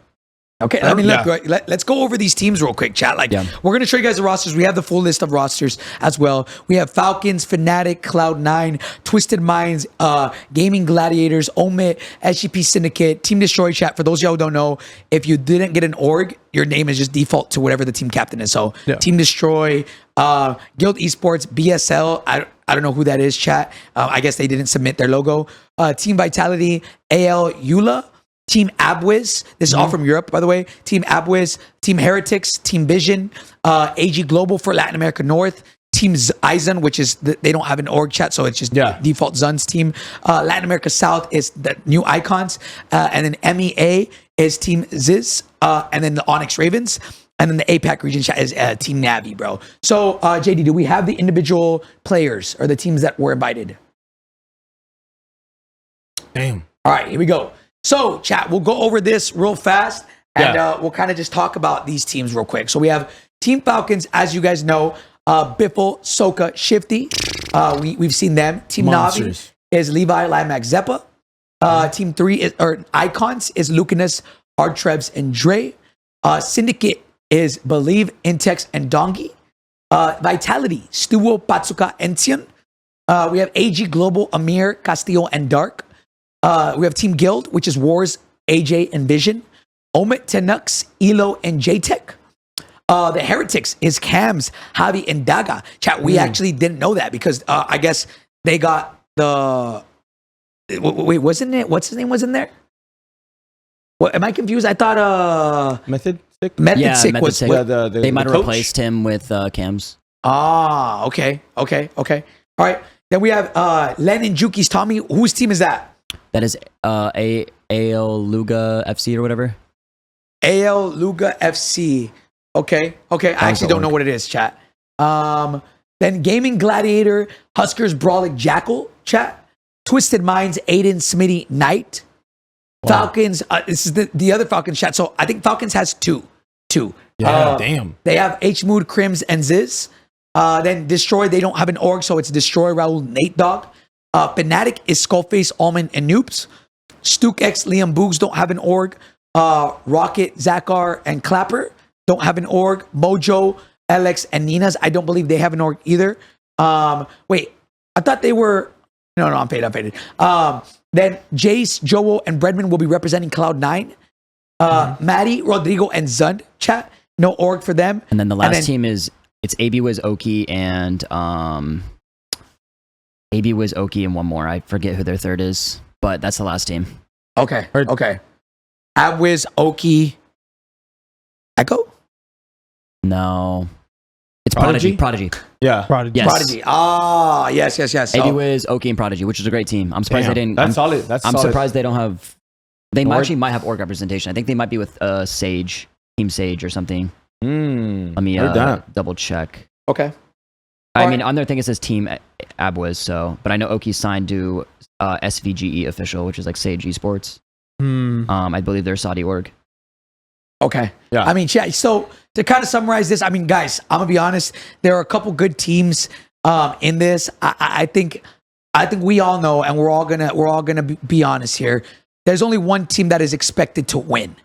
Okay, let's go over these teams real quick, chat. We're going to show you guys the rosters. We have the full list of rosters as well. We have Falcons, Fnatic, Cloud9, Twisted Minds, Gaming Gladiators, Omit, SGP Syndicate, Team Destroy, chat. For those of y'all who don't know, if you didn't get an org, your name is just default to whatever the team captain is. So Team Destroy, Guild Esports, BSL, I don't know who that is, chat. I guess they didn't submit their logo. Team Vitality, AL Eula, Team Abwiz, this is all from Europe, by the way. Team Abwiz, Team Heretics, Team Vision, AG Global for Latin America North, Team Eisen, which is, they don't have an org, chat, so it's just default Zun's team. Latin America South is the new Icons, and then MEA is Team Ziz, and then the Onyx Ravens, and then the APAC region chat is Team Navi, bro. So, JD, do we have the individual players or the teams that were invited? Damn. All right, here we go. So, chat, we'll go over this real fast, and we'll kind of just talk about these teams real quick. So we have Team Falcons, as you guys know, Biffle, Soka, Shifty. We've seen them. Team Navi is Levi, Limax, Zeppa. Team 3 or Icons is Lucanus, Artrebs, and Dre. Syndicate is Believe, Intex, and Dongi. Vitality, Stuwo, Patsuka, Encian. We have AG Global, Amir, Castillo, and Dark. We have Team Guild, which is Wars, AJ, and Vision. Omit, Tenux, Elo, and JTech. The Heretics is Cams, Javi, and Daga. Chat, we actually didn't know that because I guess they got the... Wait, wasn't it? What's his name was in there? What, am I confused? I thought... Method Sick? Method Sick was... Sick. They might have replaced him with Cams. Ah, okay. All right. Then we have Len and Juki's Tommy. Whose team is that? That is AL Luga FC or whatever. AL Luga FC. Okay. I actually don't know what it is, chat. Then Gaming Gladiator, Huskers Brawlic Jackal, chat. Twisted Minds, Aiden Smitty Knight. Wow. Falcons, this is the other Falcons chat. So I think Falcons has two. Yeah, damn. They have H Mood, Crims, and Ziz. Then Destroy, they don't have an org, so it's Destroy, Raul, Nate Dog. Fnatic is Skullface, Almond, and Noobs. Stuke X, Liam Boogs don't have an org. Rocket, Zakar, and Clapper don't have an org. Mojo, Alex, and Nina's, I don't believe they have an org either. Wait, I thought they were... No, I'm faded. Then Jace, Joel, and Bredman will be representing Cloud9. Maddie, Rodrigo, and Zund, chat. No org for them. And then the last team is It's AB Wiz Oki and AB Wiz Oki and one more. I forget who their third is, but that's the last team. Okay. Okay. Abwiz, Oki, Echo? No. It's Prodigy. Prodigy. Yeah. Prodigy. Yes. Prodigy. Ah, yes. AB Wiz, Oki, and Prodigy, which is a great team. I'm surprised they didn't. That's solid. That's I'm solid. surprised they don't have. They Org? actually might have org representation. I think they might be with Sage, Team Sage or something. Let me double check. Okay. I mean, on their thing it says Team Abwiz, so, but I know Oki's signed to SVGE official, which is like Sage Esports. I believe they're Saudi org. Okay. Yeah. I mean, so to kind of summarize this, I mean, guys, I'm gonna be honest. There are a couple good teams in this. I think we all know, and we're all gonna be honest here. There's only one team that is expected to win,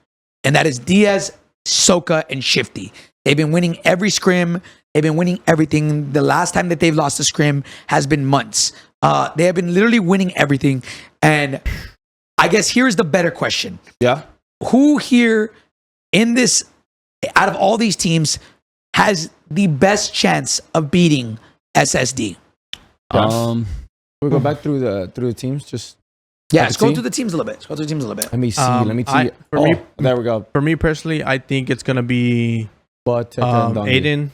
and that is Diaz, Soka, and Shifty. They've been winning every scrim. They've been winning everything. The last time that they've lost a scrim has been months. They have been literally winning everything. And I guess here's the better question. Yeah. Who here in this, out of all these teams, has the best chance of beating SSD? We'll go back through the teams. Just Let's go through the teams a little bit. let me see. Let me see. There we go. For me personally, I think it's gonna be Aiden,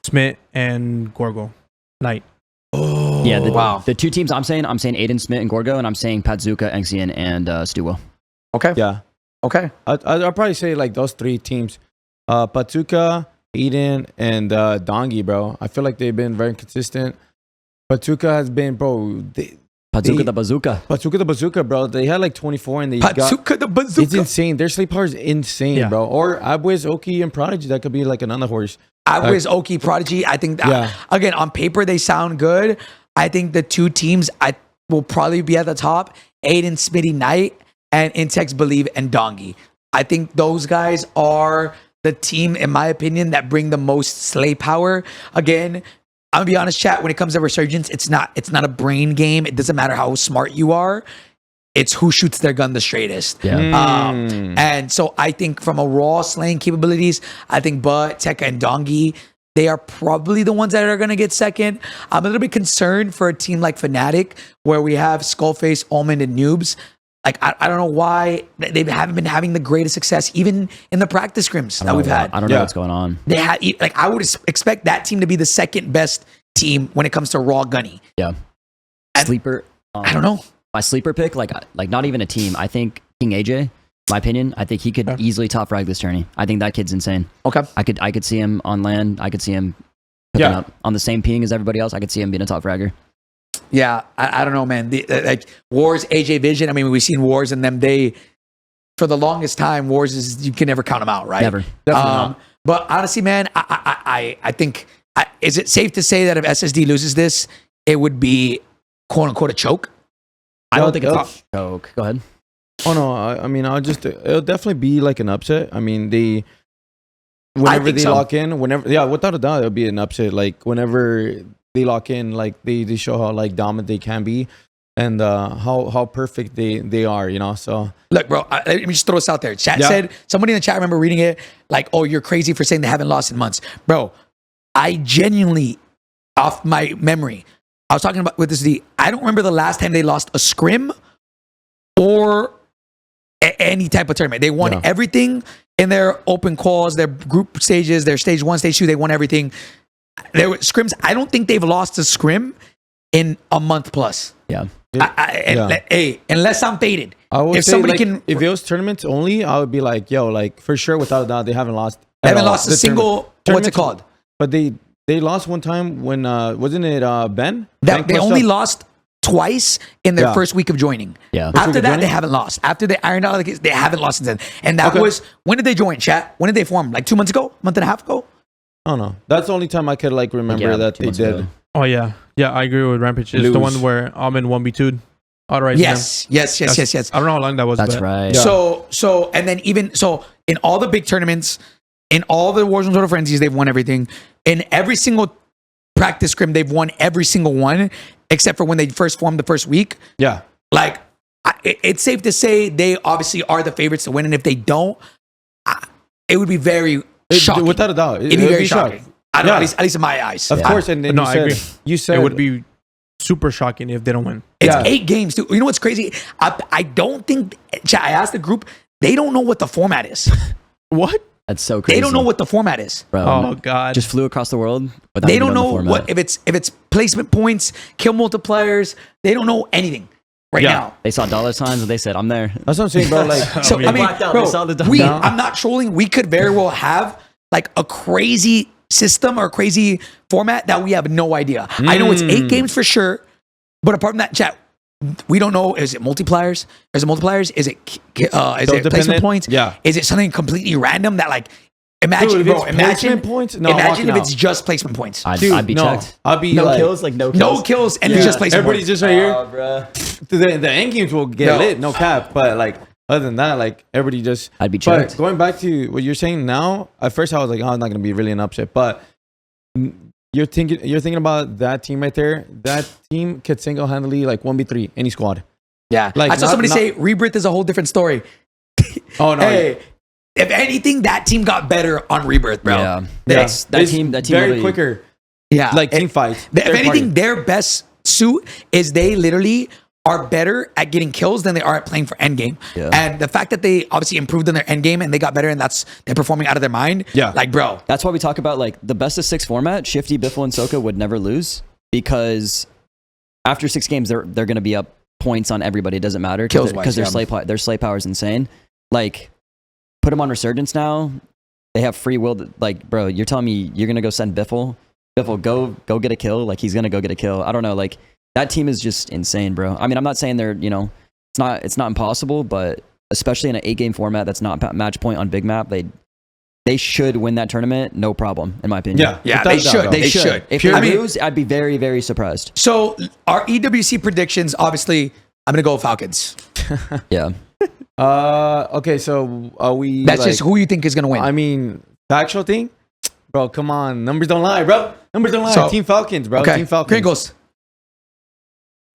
Smith, and Gorgo Knight. Yeah, the two teams I'm saying Aiden, Smith, and Gorgo, and I'm saying Patzuka, Exian, and Stuwo. Okay. Yeah. Okay. I'll probably say like those three teams. Patzuka, Aiden, and Dongi, bro. I feel like they've been very consistent. Patzuka has been, bro. Patzuka the Bazooka. Patzuka the Bazooka, bro. They had like 24 and they Patzuka the Bazooka. It's insane. Their sleep power is insane, bro. Or Abwiz, Oki, and Prodigy. That could be like another horse. Abwiz, Oki, Prodigy. I think again, on paper, they sound good. I think the two teams will probably be at the top. Aiden, Smitty, Knight, and Intex, Believe, and Dongi. I think those guys are the team, in my opinion, that bring the most slay power. Again, I'm gonna be honest, chat. When it comes to Resurgence, it's not a brain game. It doesn't matter how smart you are. It's who shoots their gun the straightest. Yeah. And so I think from a raw slaying capabilities, I think Bud, Tekka, and Dongi, they are probably the ones that are going to get second. I'm a little bit concerned for a team like Fnatic, where we have Skullface, Almond, and Noobs. Like, I don't know why they haven't been having the greatest success, even in the practice scrims that we've had. I don't know what's going on. They had, like, I would expect that team to be the second best team when it comes to raw gunny. Yeah. Sleeper. I don't know. My sleeper pick, like not even a team. I think King AJ, my opinion, I think he could easily top frag this tourney. I think that kid's insane. Okay. I could see him on land. I could see him picking up on the same ping as everybody else. I could see him being a top fragger. Yeah, I don't know, man. Like Wars, AJ Vision. I mean, we've seen Wars and them. For the longest time, Wars is, you can never count them out, right? Never. Definitely not. But honestly, man, I think, is it safe to say that if SSD loses this, it would be quote unquote a choke? I don't think it's a choke. Go ahead. Oh no, I mean, it'll definitely be like an upset. I mean, whenever they lock in, without a doubt, it'll be an upset. Like whenever they lock in, like they show how like dominant they can be, and how perfect they are, you know. So look, bro, let me just throw this out there. Chat said, somebody in the chat, I remember reading it, like, oh, you're crazy for saying they haven't lost in months, bro. I genuinely, off my memory, I was talking about with this. I don't remember the last time they lost a scrim or any type of tournament. They won everything in their open calls, their group stages, their stage 1, stage 2. They won everything. There were scrims. I don't think they've lost a scrim in a month plus. Yeah. Hey, unless I'm faded. I would if say, somebody like, if it was tournaments only, I would be like, yo, like for sure, without a doubt, they haven't lost. They haven't lost a single. What's it called? But they lost one time when wasn't it Ben? They only lost twice in their first week of joining. Yeah. After that, they haven't lost. After they ironed out, they haven't lost since then. And that was, when did they join, chat? When did they form? Like 2 months ago? Month and a half ago? I don't know. That's the only time I could like remember that they did. Ago. Oh yeah, I agree with Rampage. It's the one where Almond 1v2'd. Yes. I don't know how long that was. That's right. Yeah. So, and then in all the big tournaments, in all the Warzone Total Frenzies, they've won everything. In every single practice scrim, they've won every single one, except for when they first formed the first week. Yeah. Like, it's safe to say they obviously are the favorites to win. And if they don't, it would be very shocking. Without a doubt. It'd be very shocking. I don't know, at least in my eyes. Of course, and then No, you I said, agree. you said It would be super shocking if they don't win. It's 8 games, dude. You know what's crazy? I don't think. I asked the group. They don't know what the format is. What? That's so crazy. They don't know what the format is. Bro, Oh God. just flew across the world. Without They even don't know knowing the what format. if it's placement points, kill multipliers. They don't know anything right now. They saw dollar signs and they said, "I'm there." that's what I'm saying, bro. Like, So I mean, blacked out. bro, They saw the we, down. I'm not trolling. We could very well have like a crazy system or crazy format that we have no idea. I know it's 8 games for sure, but apart from that, chat, we don't know. Is it multipliers? Is it multipliers? Is it placement dependent? points? Yeah. Is it something completely random that like? Imagine, Dude, if bro. it's Imagine placement points? No, I'm imagine if walking it's out. just placement points. I'd dude, be no. checked. I'll be No like, kills, like no kills. No kills, and it's just placement everybody's points. just right here. bro. The end games will get No. lit, no cap. But like other than that, like everybody just. I'd be But checked. going back to what you're saying now, at first I was like, oh, it's not gonna be really an upset. But you're thinking about that team right there. That team could single-handedly like 1v3 any squad. Yeah, Like, I saw not- somebody not- say Rebirth is a whole different story. Oh no! Hey, if anything, that team got better on Rebirth, bro. Yeah. That's- That It's team very literally- quicker. Yeah, Like And team fights. if third anything, party. their best suit is they literally are better at getting kills than they are at playing for endgame. Yeah. And the fact that they obviously improved in their endgame and they got better and they're performing out of their mind. Yeah. Like, bro. That's why we talk about like the best of 6 format. Shifty, Biffle, and Soka would never lose because after 6 games, they're going to be up points on everybody. It doesn't matter Kills because wise, their slay power is insane. Like, put them on Resurgence now. They have free will. Like, bro, you're telling me you're going to go send Biffle? Biffle, go get a kill. Like, he's going to go get a kill. I don't know. Like, that team is just insane, bro. I mean, I'm not saying they're, it's not impossible, but especially in an 8-game format that's not match point on big map, they should win that tournament, no problem, in my opinion. Yeah, without they a doubt, should. bro. They should. If they I mean- lose, I'd be very, very surprised. So, our EWC predictions, obviously, I'm going to go Falcons. Yeah. Okay, so are we? That's like, just who you think is going to win. I mean, factual thing, bro. Come on, numbers don't lie, bro. Numbers don't lie. So- Team Falcons, bro. okay. Team Falcons. Krinkz.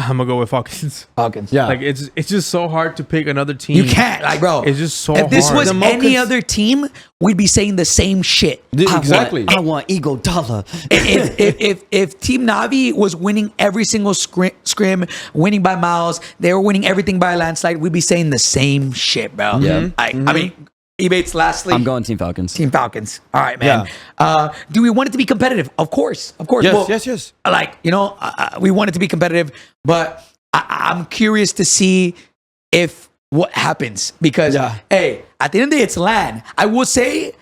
I'm gonna go with Falcons. Falcons. Yeah. Like it's just so hard to pick another team. You can't, like, bro. It's just so if this hard. was The any Mocas- other team, we'd be saying the same shit. Dude, exactly. I want Eagle Dollar. if Team Navi was winning every single scrim, winning by miles, they were winning everything by a landslide, we'd be saying the same shit, bro. Yeah. I mean, Ebatez, lastly. I'm going Team Falcons. Team Falcons. All right, man. Do we want it to be competitive? Of course. Of course. Yes, Well, yes. Like, we want it to be competitive, but I'm curious to see if what happens because, hey, at the end of the day, it's LAN. I will say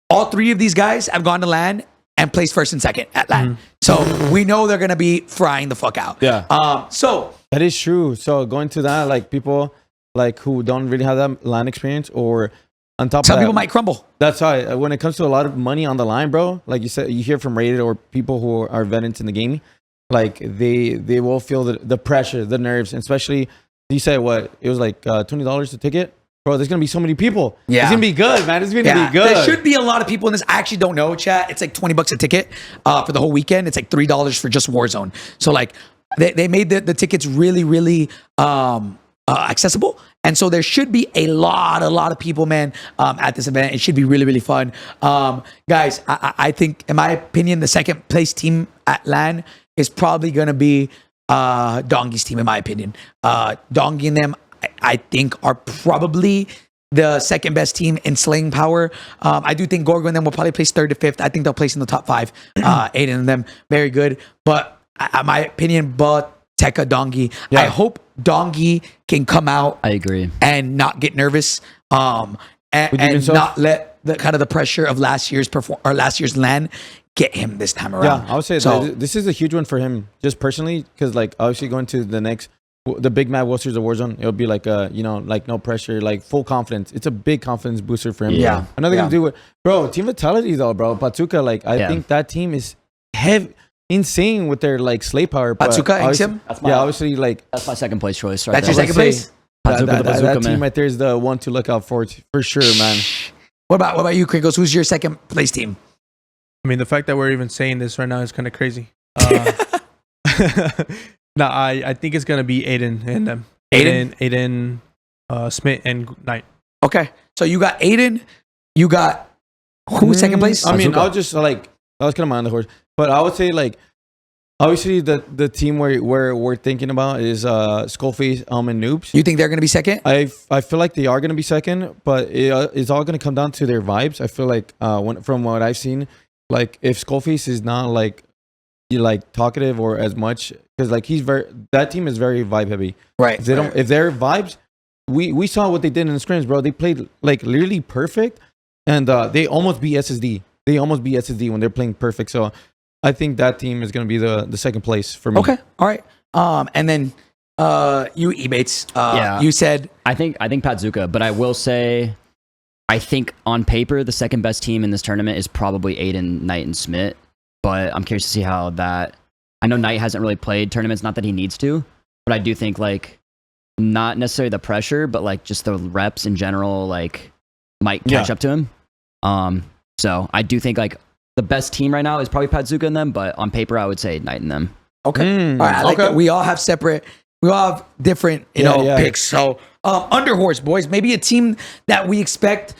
all 3 of these guys have gone to LAN and placed first and second at LAN. So we know they're going to be frying the fuck out. Yeah. So That is true. So going to that, like people like who don't really have that LAN experience, or on top some of that, people might crumble. That's why when it comes to a lot of money on the line, bro, like you said, you hear from Rated or people who are veterans in the game, like they will feel the pressure, the nerves, and especially you said what it was like $20 a ticket, bro. There's gonna be so many people. Yeah. It's gonna be good, man. It's gonna be good. There should be a lot of people in this. I actually don't know, chat. It's like $20 a ticket for the whole weekend. It's like $3 for just Warzone. So like they made the tickets really, really accessible. And so there should be a lot of people, man, at this event. It should be really, really fun. Guys, I think, in my opinion, the second place team at LAN is probably going to be Dongi's team, in my opinion. Dongi and them, I think, are probably the second best team in slaying power. I do think Gorgo and them will probably place 3rd to 5th. I think they'll place in the top 5. Aiden and them, very good. But my opinion, Teka, Dongi. Yeah. I hope Dongi can come out I agree. and not get nervous, and himself? not let the kind of the pressure of last year's LAN get him this time around. Yeah, I would say So- this is a huge one for him, just personally, because like obviously going to the big map World Series of Warzone, it'll be like like no pressure, like full confidence. It's a big confidence booster for him. Yeah. Another Yeah. thing to do with team vitality though, bro. Patsuka, like I think that team is insane with their like slay power. but Patsuka, obviously- Exim? That's my- Yeah, obviously like That's my second place choice. Right That's your there. second place? Bazooka, the bazooka, that team man. right there is the one to look out for sure, man. What about you, Krinkz? Who's your second place team? I mean, the fact that we're even saying this right now is kind of crazy. No, I think it's gonna be Aiden and them. Aiden, Smith, and Knight. Okay, so you got Aiden. You got who's second place? I mean, Bazooka. I'll just like That was kind of my underhorse. But I would say like obviously the team where we're thinking about is Skullface, and Noobs. You think they're going to be second? I feel like they are going to be second, but it's all going to come down to their vibes. I feel like from what I've seen, like if Skullface is not like talkative or as much, because like that team is very vibe heavy. Right. If they're vibes, we saw what they did in the scrims, bro. They played like literally perfect, and they almost beat SSD. They almost beat SSD when they're playing perfect. So I think that team is going to be the second place for me. Okay. All right. And then you, Ebatez, Yeah. you said... I think Patzuka, but I will say, I think on paper, the second best team in this tournament is probably Aiden, Knight, and Smit. But I'm curious to see how that... I know Knight hasn't really played tournaments, not that he needs to, but I do think, like, not necessarily the pressure, but, like, just the reps in general, like, might catch up to him. So I do think, like, the best team right now is probably Patzuka and them, but on paper, I would say Knight and them. Okay. All right. I like that. We all have different, picks. So, Underhorse, boys, maybe a team that we expect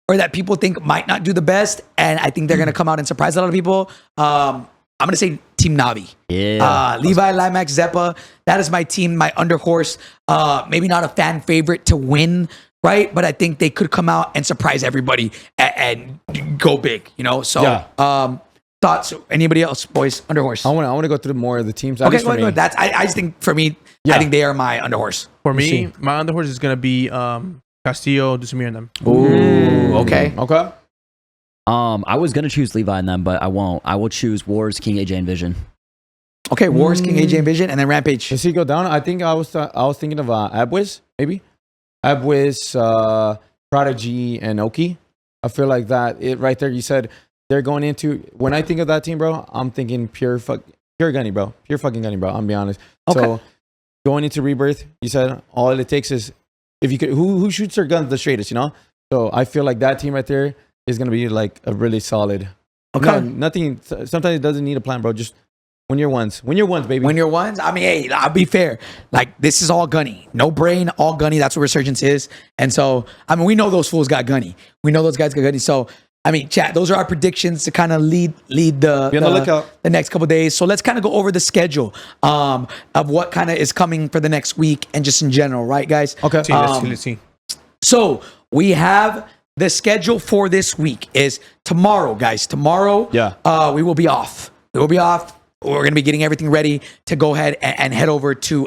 or that people think might not do the best, and I think they're going to come out and surprise a lot of people. I'm going to say Team Navi. Yeah. Levi, Limax, Zeppa. That is my team, my Underhorse. Maybe not a fan favorite to win, right? But I think they could come out and surprise everybody and go big, So, thoughts? Anybody else, boys? Underhorse. I want to go through more of the teams. Okay, go ahead. I just think for me, I think they are my Underhorse. For me, my Underhorse is going to be Castillo, Dusamir, and them. Ooh, okay. Okay. I was gonna choose Levi and them, but I won't. I will choose Wars, King AJ, and Vision. Okay, Wars, King AJ, and Vision, and then Rampage. Does he go down? I think I was thinking of Abwiz, maybe. Abwiz, Prodigy, and Oki. I feel like that right there. You said they're going into. When I think of that team, bro, I'm thinking pure gunny, bro. Pure fucking gunny, bro. I'm be honest. Okay. So going into Rebirth, you said all it takes is if you could. Who shoots their guns the straightest, So I feel like that team right there is going to be like a really solid. Okay. No, nothing. Sometimes it doesn't need a plan, bro. Just win your ones. Win your ones, baby. Win your ones. I mean, hey, I'll be fair. Like, this is all gunny. No brain, all gunny. That's what Resurgence is. And so, I mean, we know those fools got gunny. We know those guys got gunny. So, I mean, chat, those are our predictions to kind of lead the next couple of days. So let's kind of go over the schedule of what kind of is coming for the next week and just in general, right, guys? Okay. Let's see. So we have the schedule for this week is tomorrow, guys. Tomorrow, we will be off. We're going to be getting everything ready to go ahead and head over to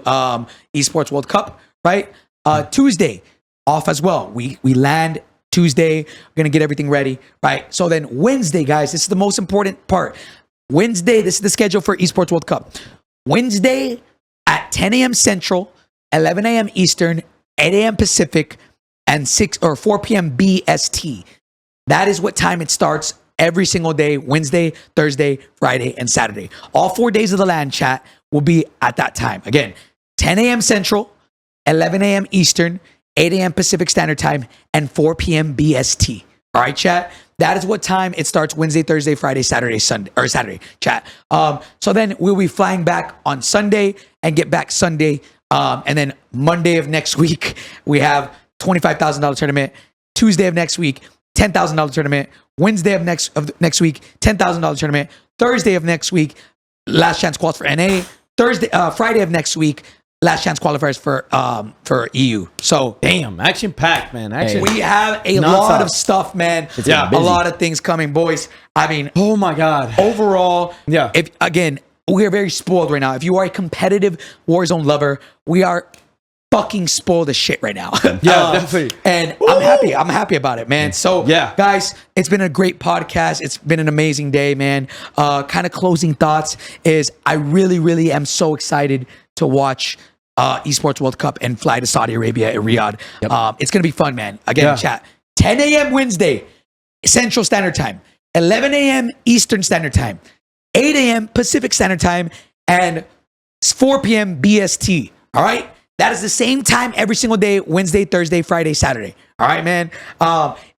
Esports World Cup, right? Tuesday, off as well. We land Tuesday. We're going to get everything ready, right? So then Wednesday, guys, this is the most important part. Wednesday, this is the schedule for Esports World Cup. Wednesday at 10 a.m. Central, 11 a.m. Eastern, 8 a.m. Pacific, and 6 or 4 p.m. BST. That is what time it starts every single day, Wednesday, Thursday, Friday, and Saturday. All 4 days of the LAN chat will be at that time. Again, 10 a.m. Central, 11 a.m. Eastern, 8 a.m. Pacific Standard Time, and 4 p.m. BST. All right, chat? That is what time it starts Wednesday, Thursday, Friday, Saturday, Sunday, or Saturday, chat. So then we'll be flying back on Sunday and get back Sunday. And then Monday of next week, we have $25,000 tournament. Tuesday of next week, $10,000 tournament. Wednesday of next week, $10,000 tournament. Thursday of next week, last chance qualifiers for NA. Friday of next week, last chance qualifiers for EU. So damn, action packed, man. We have a lot of stuff, man. Yeah, a lot of things coming, boys. I mean, oh my god. Overall, we are very spoiled right now. If you are a competitive Warzone lover, we are fucking spoiled as shit right now. Yeah, definitely. And I'm happy about it, man. So, guys, it's been a great podcast. It's been an amazing day, man. Kind of closing thoughts is I really, really am so excited to watch Esports World Cup and fly to Saudi Arabia in Riyadh. Yep. It's going to be fun, man. Again, chat, 10 a.m. Wednesday, Central Standard Time, 11 a.m. Eastern Standard Time, 8 a.m. Pacific Standard Time, and 4 p.m. BST. All right? That is the same time every single day, Wednesday, Thursday, Friday, Saturday. All right, man.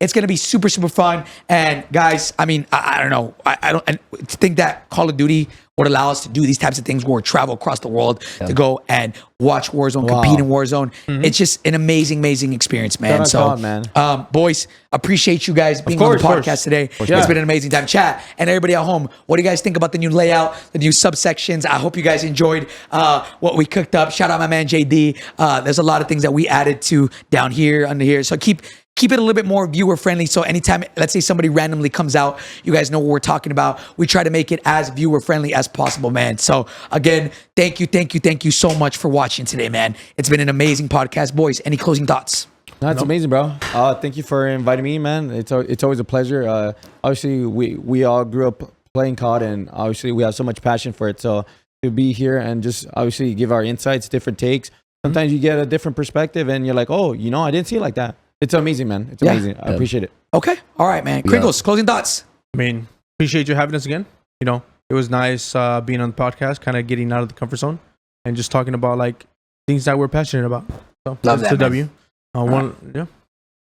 It's going to be super, super fun. And guys, I mean, I don't know. I don't think that Call of Duty would allow us to do these types of things where we travel across the world to go and watch Warzone, compete in Warzone. It's just an amazing experience, man. So, boys, appreciate you guys being on the podcast today. It's been an amazing time. Chat and everybody at home, what do you guys think about the new layout, the new subsections? I hope you guys enjoyed what we cooked up. Shout out my man JD. There's a lot of things that we added to down here, under here. So keep it a little bit more viewer friendly. So anytime, let's say somebody randomly comes out, you guys know what we're talking about. We try to make it as viewer friendly as possible, man. So again, thank you so much for watching today, man. It's been an amazing podcast. Boys, any closing thoughts? That's amazing, bro. Thank you for inviting me, man. It's always a pleasure. Obviously, we all grew up playing COD, and obviously we have so much passion for it. So to be here and just obviously give our insights, different takes. Sometimes you get a different perspective, and you're like, oh, I didn't see it like that. It's amazing, man. It's amazing. I appreciate it. Okay. All right, man. Krinkz, closing thoughts. I mean, appreciate you having us again. It was nice being on the podcast, kind of getting out of the comfort zone and just talking about like things that we're passionate about. So love that, W. Mr.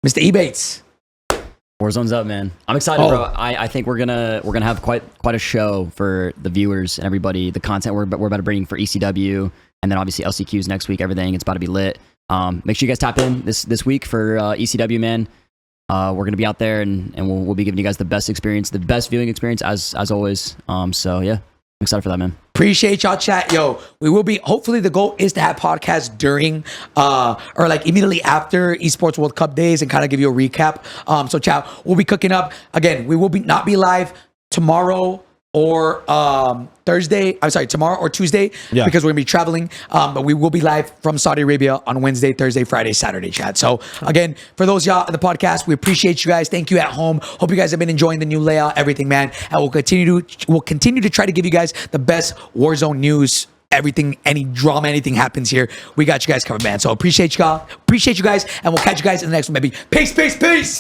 Ebatez. Warzone's up, man. I'm excited, bro. I think we're gonna have quite a show for the viewers and everybody. The content we're about to bring for ECW, and then obviously LCQs next week. Everything, it's about to be lit. Make sure you guys tap in this week for ECW, man. We're going to be out there and we'll be giving you guys the best experience, the best viewing experience as always. So yeah, I'm excited for that, man. Appreciate y'all, chat. Yo, we will be, hopefully the goal is to have podcasts during or like immediately after Esports World Cup days and kind of give you a recap. So chat, we'll be cooking up. Again, we will not be live tomorrow or tomorrow or Tuesday, because we're gonna be traveling. But we will be live from Saudi Arabia on Wednesday, Thursday, Friday, Saturday, chat. So again, for those y'all in the podcast, we appreciate you guys. Thank you at home. Hope you guys have been enjoying the new layout, everything, man. And we'll continue to try to give you guys the best Warzone news. Everything, any drama, anything happens here, we got you guys covered, man. So appreciate you guys, and we'll catch you guys in the next one, baby. Peace.